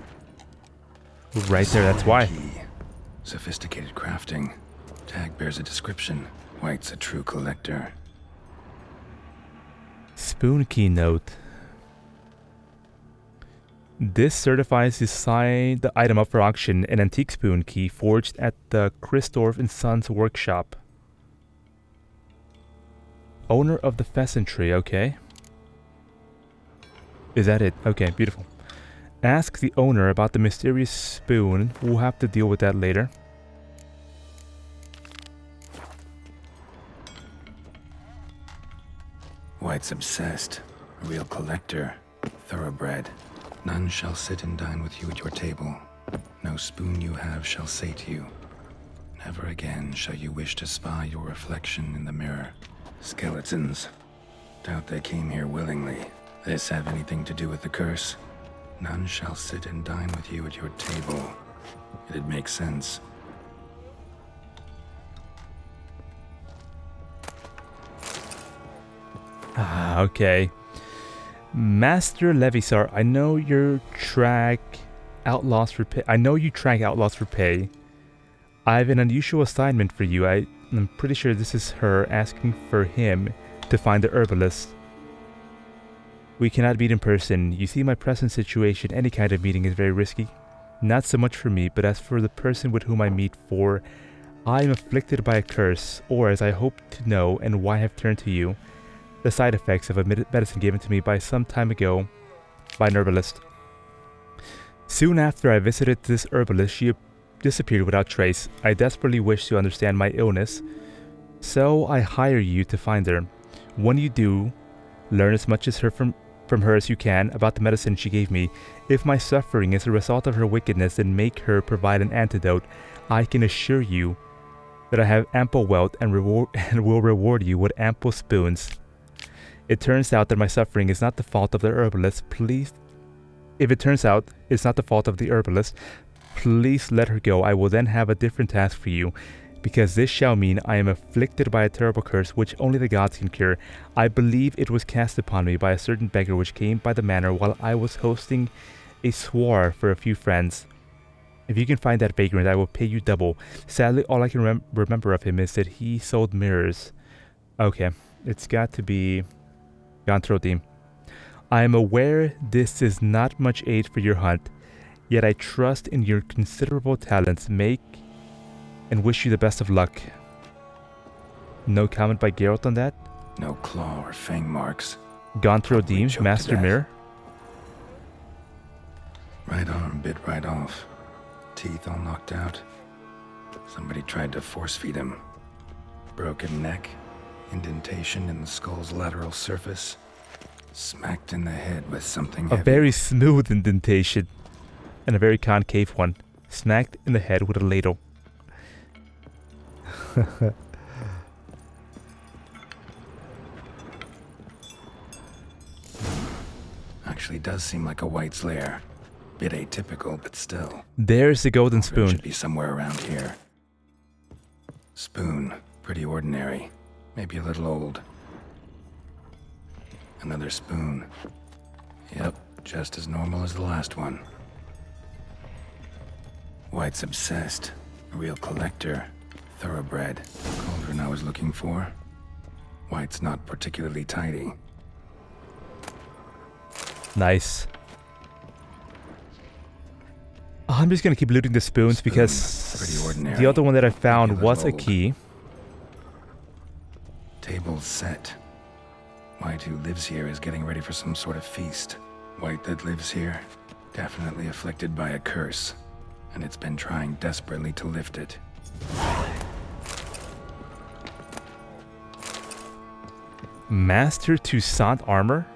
Right there, that's why. Key. Sophisticated crafting. Tag bears a description. White's a true collector. Spoon key note. This certifies the item up for auction, an antique spoon key forged at the Christoph & Sons workshop. Owner of the pheasantry, okay. Is that it? Okay, beautiful. Ask the owner about the mysterious spoon. We'll have to deal with that later. White's obsessed. A real collector. Thoroughbred. None shall sit and dine with you at your table. No spoon you have shall sate you. Never again shall you wish to spy your reflection in the mirror. Skeletons. Doubt they came here willingly. This have anything to do with the curse? None shall sit and dine with you at your table. It'd make sense. Ah, okay. Master Levisar, I know you track outlaws for pay. I have an unusual assignment for you. I'm pretty sure this is her asking for him to find the herbalist. We cannot meet in person. You see, my present situation, any kind of meeting is very risky. Not so much for me, but as for the person with whom I meet for, I am afflicted by a curse, or as I hope to know and why I have turned to you, the side effects of a medicine given to me by some time ago by an herbalist. Soon after I visited this herbalist, she disappeared without trace. I desperately wish to understand my illness, so I hire you to find her. When you do, learn as much as from her as you can about the medicine she gave me. If my suffering is a result of her wickedness, then make her provide an antidote. I can assure you that I have ample wealth and will reward you with ample spoons. It turns out that my suffering is not the fault of the herbalist. If it turns out it's not the fault of the herbalist, please let her go. I will then have a different task for you, because this shall mean I am afflicted by a terrible curse which only the gods can cure. I believe it was cast upon me by a certain beggar which came by the manor while I was hosting a soiree for a few friends. If you can find that vagrant, I will pay you double. Sadly, all I can remember of him is that he sold mirrors. Okay, it's got to be Gantrodim. I am aware this is not much aid for your hunt, yet I trust in your considerable talents. Make and wish you the best of luck. No comment by Geralt on that? No claw or fang marks. Gantrodim, Master Mirror. Right arm bit right off. Teeth all knocked out. Somebody tried to force feed him. Broken neck. Indentation in the skull's lateral surface. Smacked in the head with something heavy. A very smooth indentation. And a very concave one. Smacked in the head with a ladle. Actually does seem like a White's lair. Bit atypical, but still. There's the golden spoon. Should be somewhere around here. Spoon. Pretty ordinary. Maybe a little old. Another spoon. Yep, just as normal as the last one. White's obsessed. A real collector. Thoroughbred. Cauldron I was looking for. White's not particularly tidy. Nice. I'm just gonna keep looting the spoons because Pretty ordinary. the other one that I found Maybe a was a little key. Table set. White who lives here is getting ready for some sort of feast. White that lives here, definitely afflicted by a curse, and it's been trying desperately to lift it. Master Toussaint armor?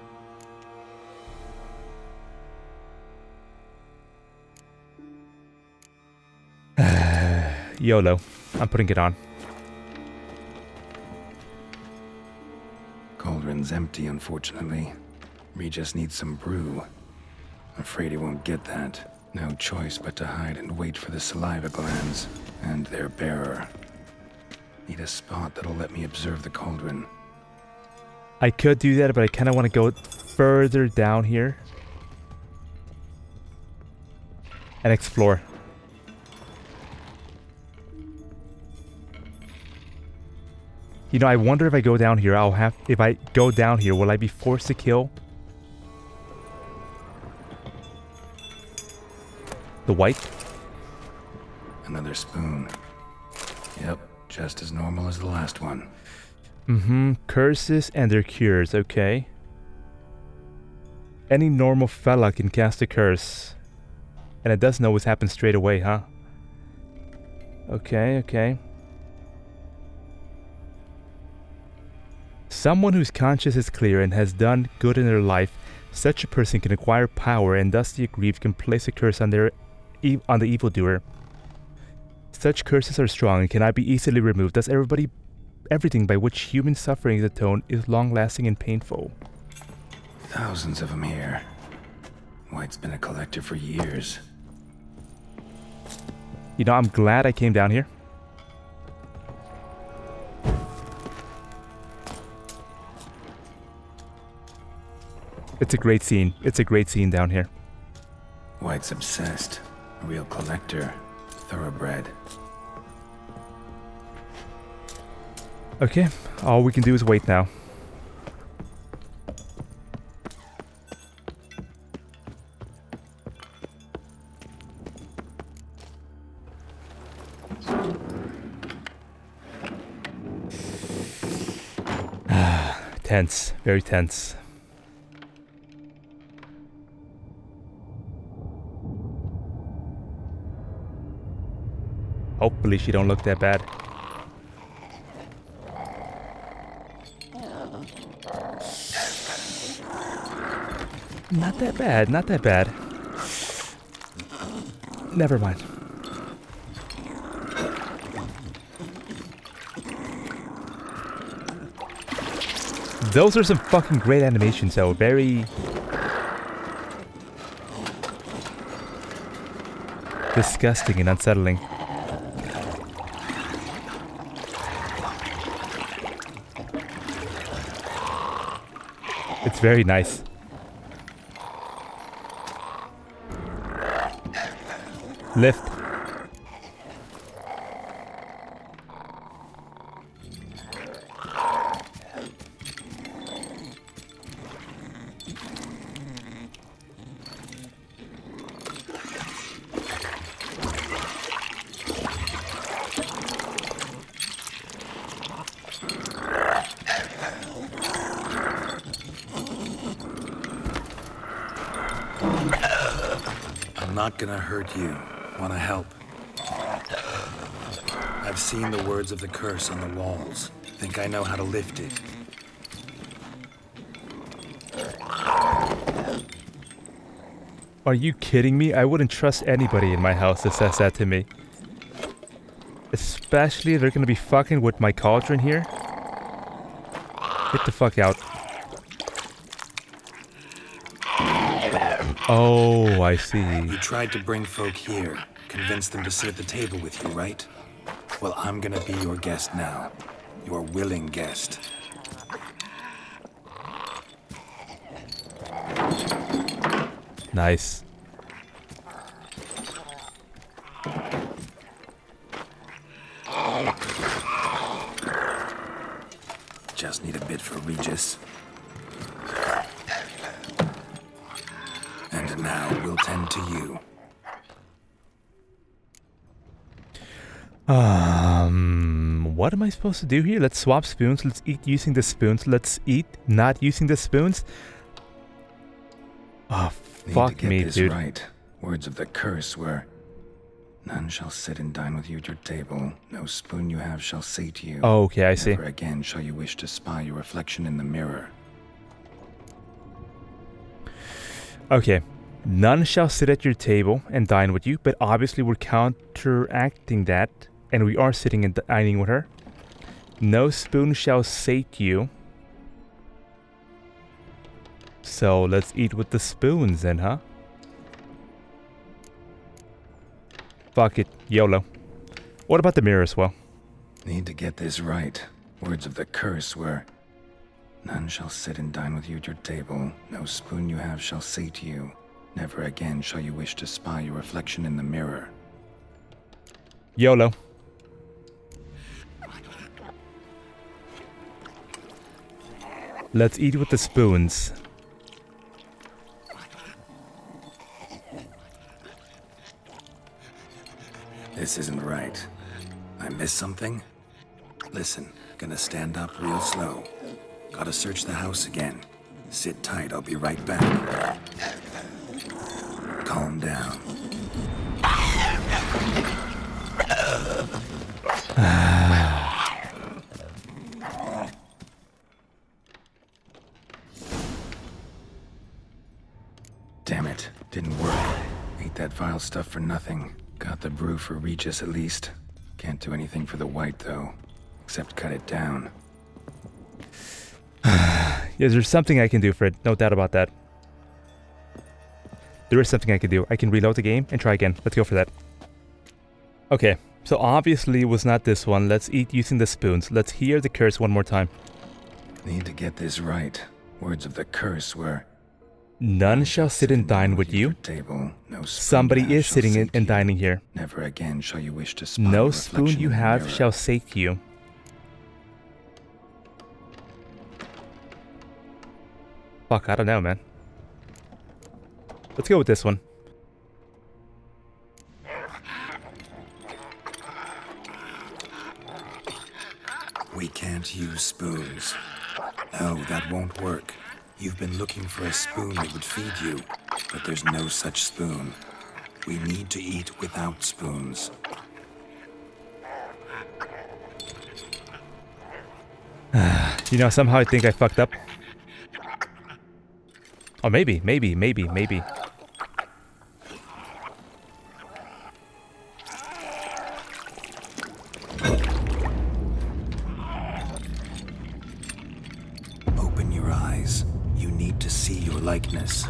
YOLO. I'm putting it on. Cauldron's empty, unfortunately. Regis needs some brew. Afraid he won't get that. No choice but to hide and wait for the saliva glands and their bearer. Need a spot that'll let me observe the cauldron. I could do that, but I kind of want to go further down here and explore. You know, I wonder if I go down here, if I go down here, will I be forced to kill the Wight? Another spoon. Yep, just as normal as the last one. Curses and their cures, okay. Any normal fella can cast a curse. And it doesn't always happen straight away, huh? Okay. Someone whose conscience is clear and has done good in their life, such a person can acquire power, and thus the aggrieved can place a curse on the evildoer. Such curses are strong and cannot be easily removed, thus everything by which human suffering is atoned is long-lasting and painful. Thousands of them here. White's been a collector for years. You know, I'm glad I came down here. It's a great scene. It's a great scene down here. White's obsessed. A real collector. Thoroughbred. Okay, all we can do is wait now. Tense, very tense. Hopefully she don't look that bad. Not that bad, not that bad. Never mind. Those are some fucking great animations though, very disgusting and unsettling. It's very nice. Lift. I'm not gonna hurt you. Wanna help? I've seen the words of the curse on the walls. Think I know how to lift it. Are you kidding me? I wouldn't trust anybody in my house that says that to me. Especially if they're gonna be fucking with my cauldron here. Get the fuck out. Oh, I see. You tried to bring folk here, convince them to sit at the table with you, right? Well, I'm gonna be your guest now. Your willing guest. Nice. Just need a bit for Regis. And now we'll tend to you. What am I supposed to do here? Let's swap spoons. Let's eat using the spoons. Let's eat not using the spoons. Oh, fuck me, dude. Right. Words of the curse were, none shall sit and dine with you at your table. No spoon you have shall sate you. Oh, okay, I see. Never again shall you wish to spy your reflection in the mirror. Okay. None shall sit at your table and dine with you, but obviously we're counteracting that and we are sitting and dining with her. No spoon shall sate you. So let's eat with the spoons then, huh? Fuck it, YOLO. What about the mirror as well? Need to get this right. Words of the curse were, none shall sit and dine with you at your table. No spoon you have shall sate you. Never again shall you wish to spy your reflection in the mirror. YOLO. Let's eat with the spoons. This isn't right. I missed something? Listen, gonna stand up real slow. Gotta search the house again. Sit tight, I'll be right back. Calm down. Damn it, didn't work. Ate that vile stuff for nothing. Got the brew for Regis at least. Can't do anything for the Wight though, except cut it down. Yes, there's something I can do, Fred. No doubt about that. There is something I can do. I can reload the game and try again. Let's go for that. Okay, so obviously it was not this one. Let's eat using the spoons. Let's hear the curse one more time. Need to get this right. Words of the curse were, none shall sit and dine with you. Table, no spoon Somebody you have is shall sitting sate and you. dining here. Never again shall you wish to spy No your spoon reflection you in the have mirror. shall sate you. Fuck, I don't know, man. Let's go with this one. We can't use spoons. No, that won't work. You've been looking for a spoon that would feed you, but there's no such spoon. We need to eat without spoons. You know, somehow I think I fucked up. Oh, maybe. Open your eyes. You need to see your likeness.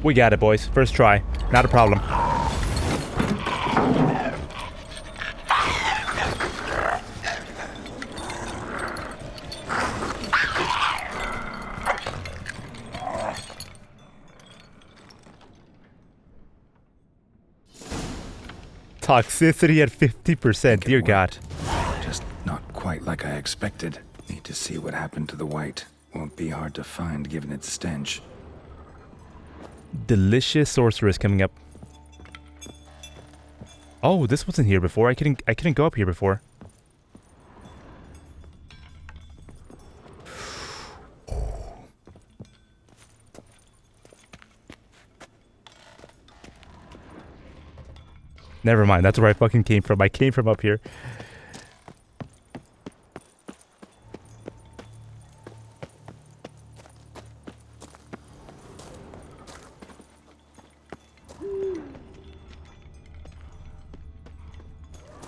We got it, boys. First try. Not a problem. Toxicity at 50%, dear God. Just not quite like I expected. Need to see what happened to the Wight. Won't be hard to find given its stench. Delicious sorceress coming up. Oh, this wasn't here before. I couldn't go up here before. Never mind, that's where I fucking came from. I came from up here.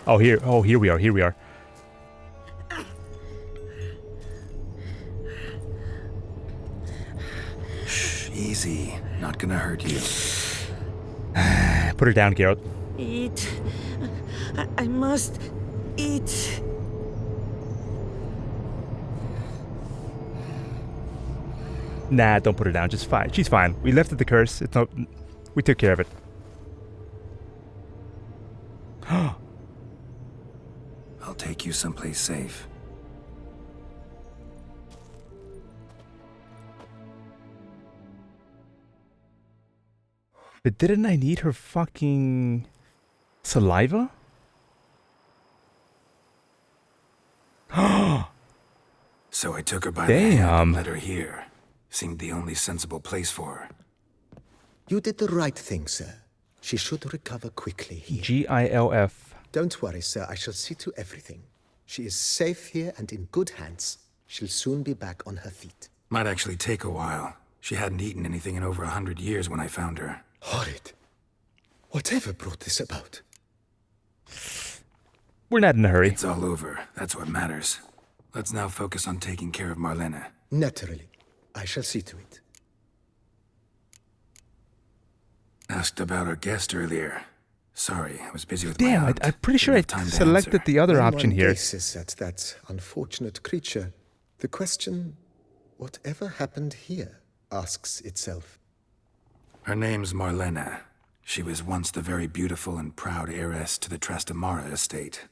Oh, here we are. Shh, easy. Not gonna hurt you. Put her down, Geralt. Eat. I must eat. Nah, don't put her down. Just fine. She's fine. We lifted the curse. It's not. We took care of it. I'll take you someplace safe. But didn't I need her fucking saliva? So I took her by the hand Damn. and led her here. Seemed the only sensible place for her. You did the right thing, sir. She should recover quickly here. GILF. Don't worry, sir. I shall see to everything. She is safe here and in good hands. She'll soon be back on her feet. Might actually take a while. She hadn't eaten anything in over 100 years when I found her. Horrid. Whatever brought this about? We're not in a hurry. It's all over. That's what matters. Let's now focus on taking care of Marlene. Naturally. I shall see to it. Asked about our guest earlier. Sorry, I was busy with Damn, my aunt. I'm pretty sure I Didn't have time to selected answer. the other When option one here. gazes at that unfortunate creature, the question, whatever happened here, asks itself. Her name's Marlene. She was once the very beautiful and proud heiress to the Trastamara estate.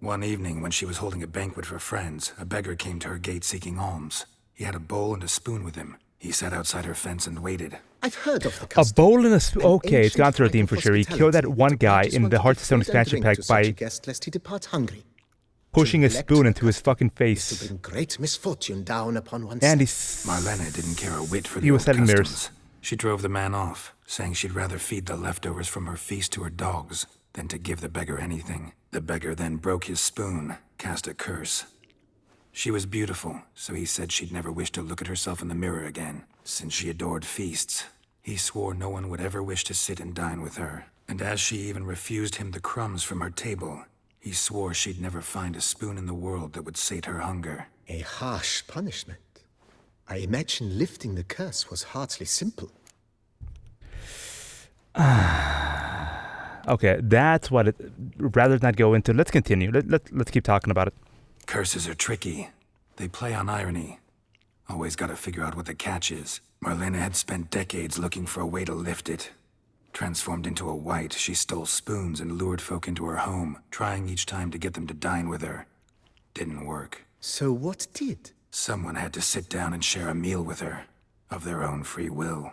One evening, when she was holding a banquet for friends, a beggar came to her gate seeking alms. He had a bowl and a spoon with him. He sat outside her fence and waited. I've heard of the A custom. bowl and a spoon. An Okay, it's gone through a ancient theme rite for of sure. He killed that hospitality one the guy parties in want the to Heart of give Stone food and expansion drink pack to such a by guest lest he depart hungry. pushing a neglect spoon the into his fucking To face. bring great misfortune down upon oneself. And Marlene didn't care a whit for the He was old selling mirrors. customs. She drove the man off, saying she'd rather feed the leftovers from her feast to her dogs than to give the beggar anything. The beggar then broke his spoon, cast a curse. She was beautiful, so he said she'd never wish to look at herself in the mirror again. Since she adored feasts, he swore no one would ever wish to sit and dine with her. And as she even refused him the crumbs from her table, he swore she'd never find a spoon in the world that would sate her hunger. A harsh punishment. I imagine lifting the curse was hardly simple. Okay, that's what it. Rather than not go into. Let's continue. Let's keep talking about it. Curses are tricky. They play on irony. Always gotta figure out what the catch is. Marlene had spent decades looking for a way to lift it. Transformed into a wight, she stole spoons and lured folk into her home, trying each time to get them to dine with her. Didn't work. So what did? Someone had to sit down and share a meal with her, of their own free will.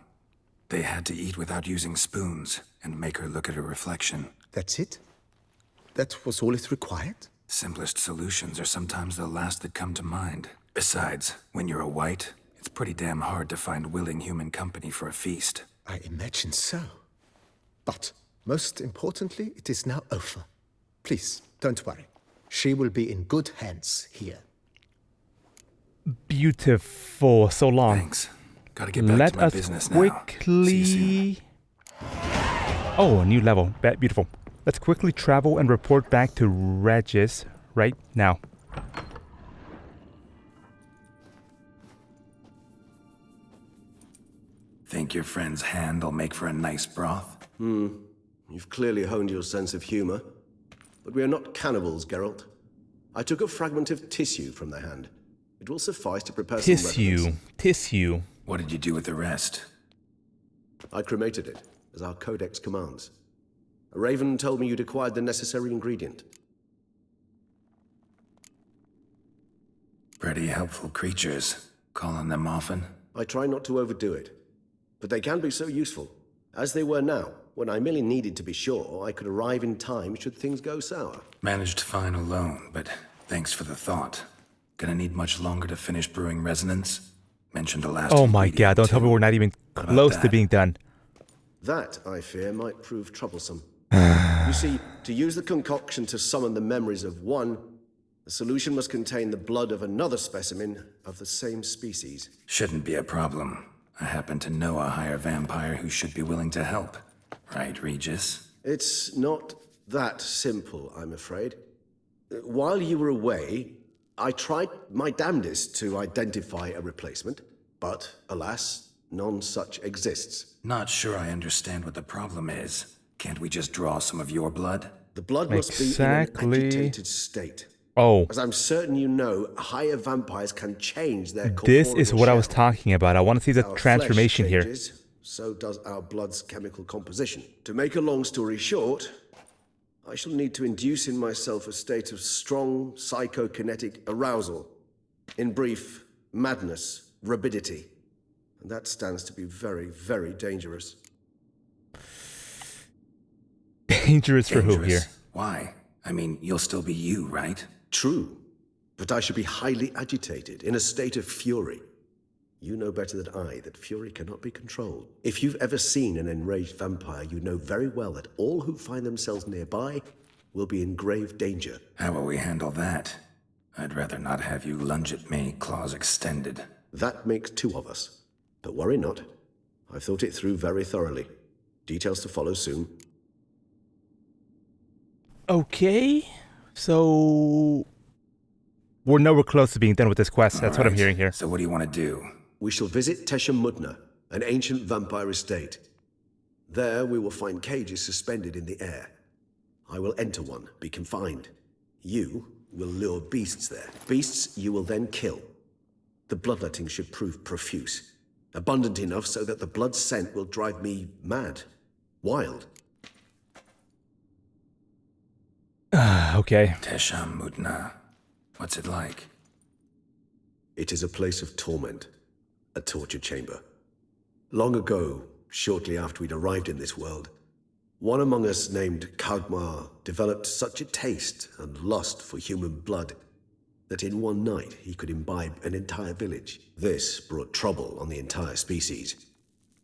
They had to eat without using spoons, and make her look at her reflection. That's it? That was all it required? Simplest solutions are sometimes the last that come to mind. Besides, when you're a wight, it's pretty damn hard to find willing human company for a feast. I imagine so. But, most importantly, it is now over. Please, don't worry. She will be in good hands here. Beautiful. So long. Thanks. Gotta get back Let to my us business now. See you soon. quickly. Oh, a new level. Beautiful. Let's quickly travel and report back to Regis right now. Think your friend's hand will make for a nice broth? You've clearly honed your sense of humor. But we are not cannibals, Geralt. I took a fragment of tissue from the hand. It will suffice to prepare some remnants. Tissue. What did you do with the rest? I cremated it, as our codex commands. A raven told me you'd acquired the necessary ingredient. Pretty helpful creatures. Calling them often? I try not to overdo it. But they can be so useful, as they were now, when I merely needed to be sure I could arrive in time should things go sour. Managed fine alone, but thanks for the thought. Gonna need much longer to finish brewing resonance? Mentioned the last Oh my ingredient, god, don't tell me too. we're not even What about close to that? being done. That, I fear, might prove troublesome. You see, to use the concoction to summon the memories of one, the solution must contain the blood of another specimen of the same species. Shouldn't be a problem. I happen to know a higher vampire who should be willing to help. Right, Regis? It's not that simple, I'm afraid. While you were away, I tried my damnedest to identify a replacement, but alas, none such exists. Not sure I understand what the problem is. Can't we just draw some of your blood? The blood must be in Exactly. an agitated state. Oh, As I'm certain you know, higher vampires can change their this is corporeal what I was shell. talking about. I want to see the Our transformation flesh here. changes, so does our blood's chemical composition. To make a long story short, I shall need to induce in myself a state of strong psychokinetic arousal. In brief, madness, rabidity. And that stands to be very, very dangerous. Dangerous for who Dangerous. here? Why? I mean, you'll still be you, right? True, but I should be highly agitated, in a state of fury. You know better than I that fury cannot be controlled. If you've ever seen an enraged vampire, you know very well that all who find themselves nearby will be in grave danger. How will we handle that? I'd rather not have you lunge at me, claws extended. That makes two of us. But worry not. I've thought it through very thoroughly. Details to follow soon. Okay. So we're nowhere close to being done with this quest. That's what I'm hearing here. So what do you want to do? We shall visit Teshem Mudna, an ancient vampire estate. There we will find cages suspended in the air. I will enter one, be confined. You will lure beasts there. Beasts you will then kill. The bloodletting should prove profuse. Abundant enough so that the blood scent will drive me mad. Wild. Okay. Teshem Mudna. What's it like? It is a place of torment. A torture chamber. Long ago, shortly after we'd arrived in this world, one among us named Kagmar developed such a taste and lust for human blood that in one night he could imbibe an entire village. This brought trouble on the entire species.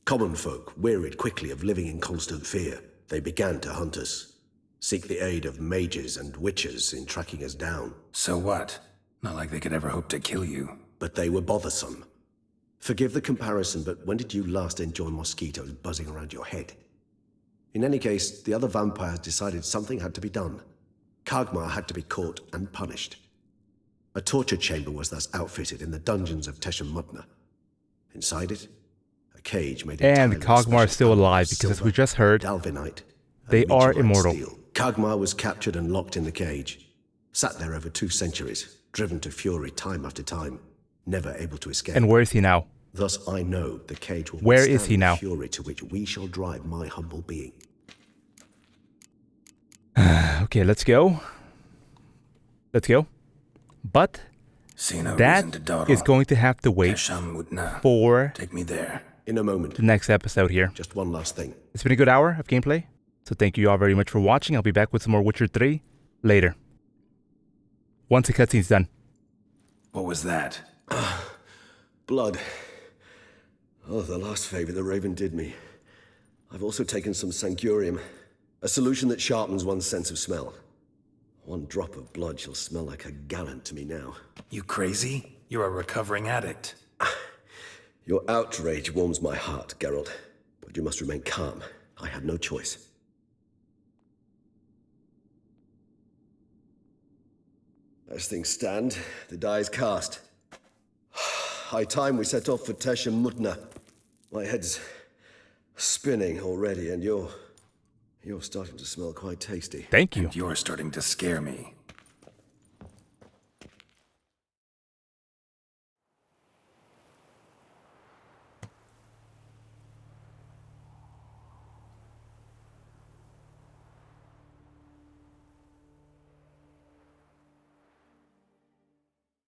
Common folk wearied quickly of living in constant fear. They began to hunt us, seek the aid of mages and witches in tracking us down. So what? Not like they could ever hope to kill you. But they were bothersome. Forgive the comparison, but when did you last enjoy mosquitoes buzzing around your head? In any case, the other vampires decided something had to be done. Kagmar had to be caught and punished. A torture chamber was thus outfitted in the dungeons of Teshem Mudna. Inside it, a cage made And entirely of Kagmar is still special alive because, as we just heard, Dalvinite, they and are meteorite immortal. steel. Kagmar was captured and locked in the cage. Sat there over 2 centuries, driven to fury time after time, never able to escape. And where is he now? Thus I know the cage will Where is withstand he now? the fury to which we shall drive my humble being. Okay, let's go. Let's go. But See no that reason to dawdle. is going to have to wait Teshem Mudna. for Take me there. In a moment, the next episode here. just one last thing. It's been a good hour of gameplay, so thank you all very much for watching. I'll be back with some more Witcher 3 later, once the cutscene's done. What was that? Blood. Oh, the last favor the Raven did me. I've also taken some Sancurium, a solution that sharpens one's sense of smell. One drop of blood shall smell like a gallon to me now. You crazy? You're a recovering addict. Your outrage warms my heart, Geralt. But you must remain calm. I had no choice. As things stand, the die is cast. High time we set off for Teshem Mudna. My head's spinning already, and you're starting to smell quite tasty. Thank you. And you're starting to scare me.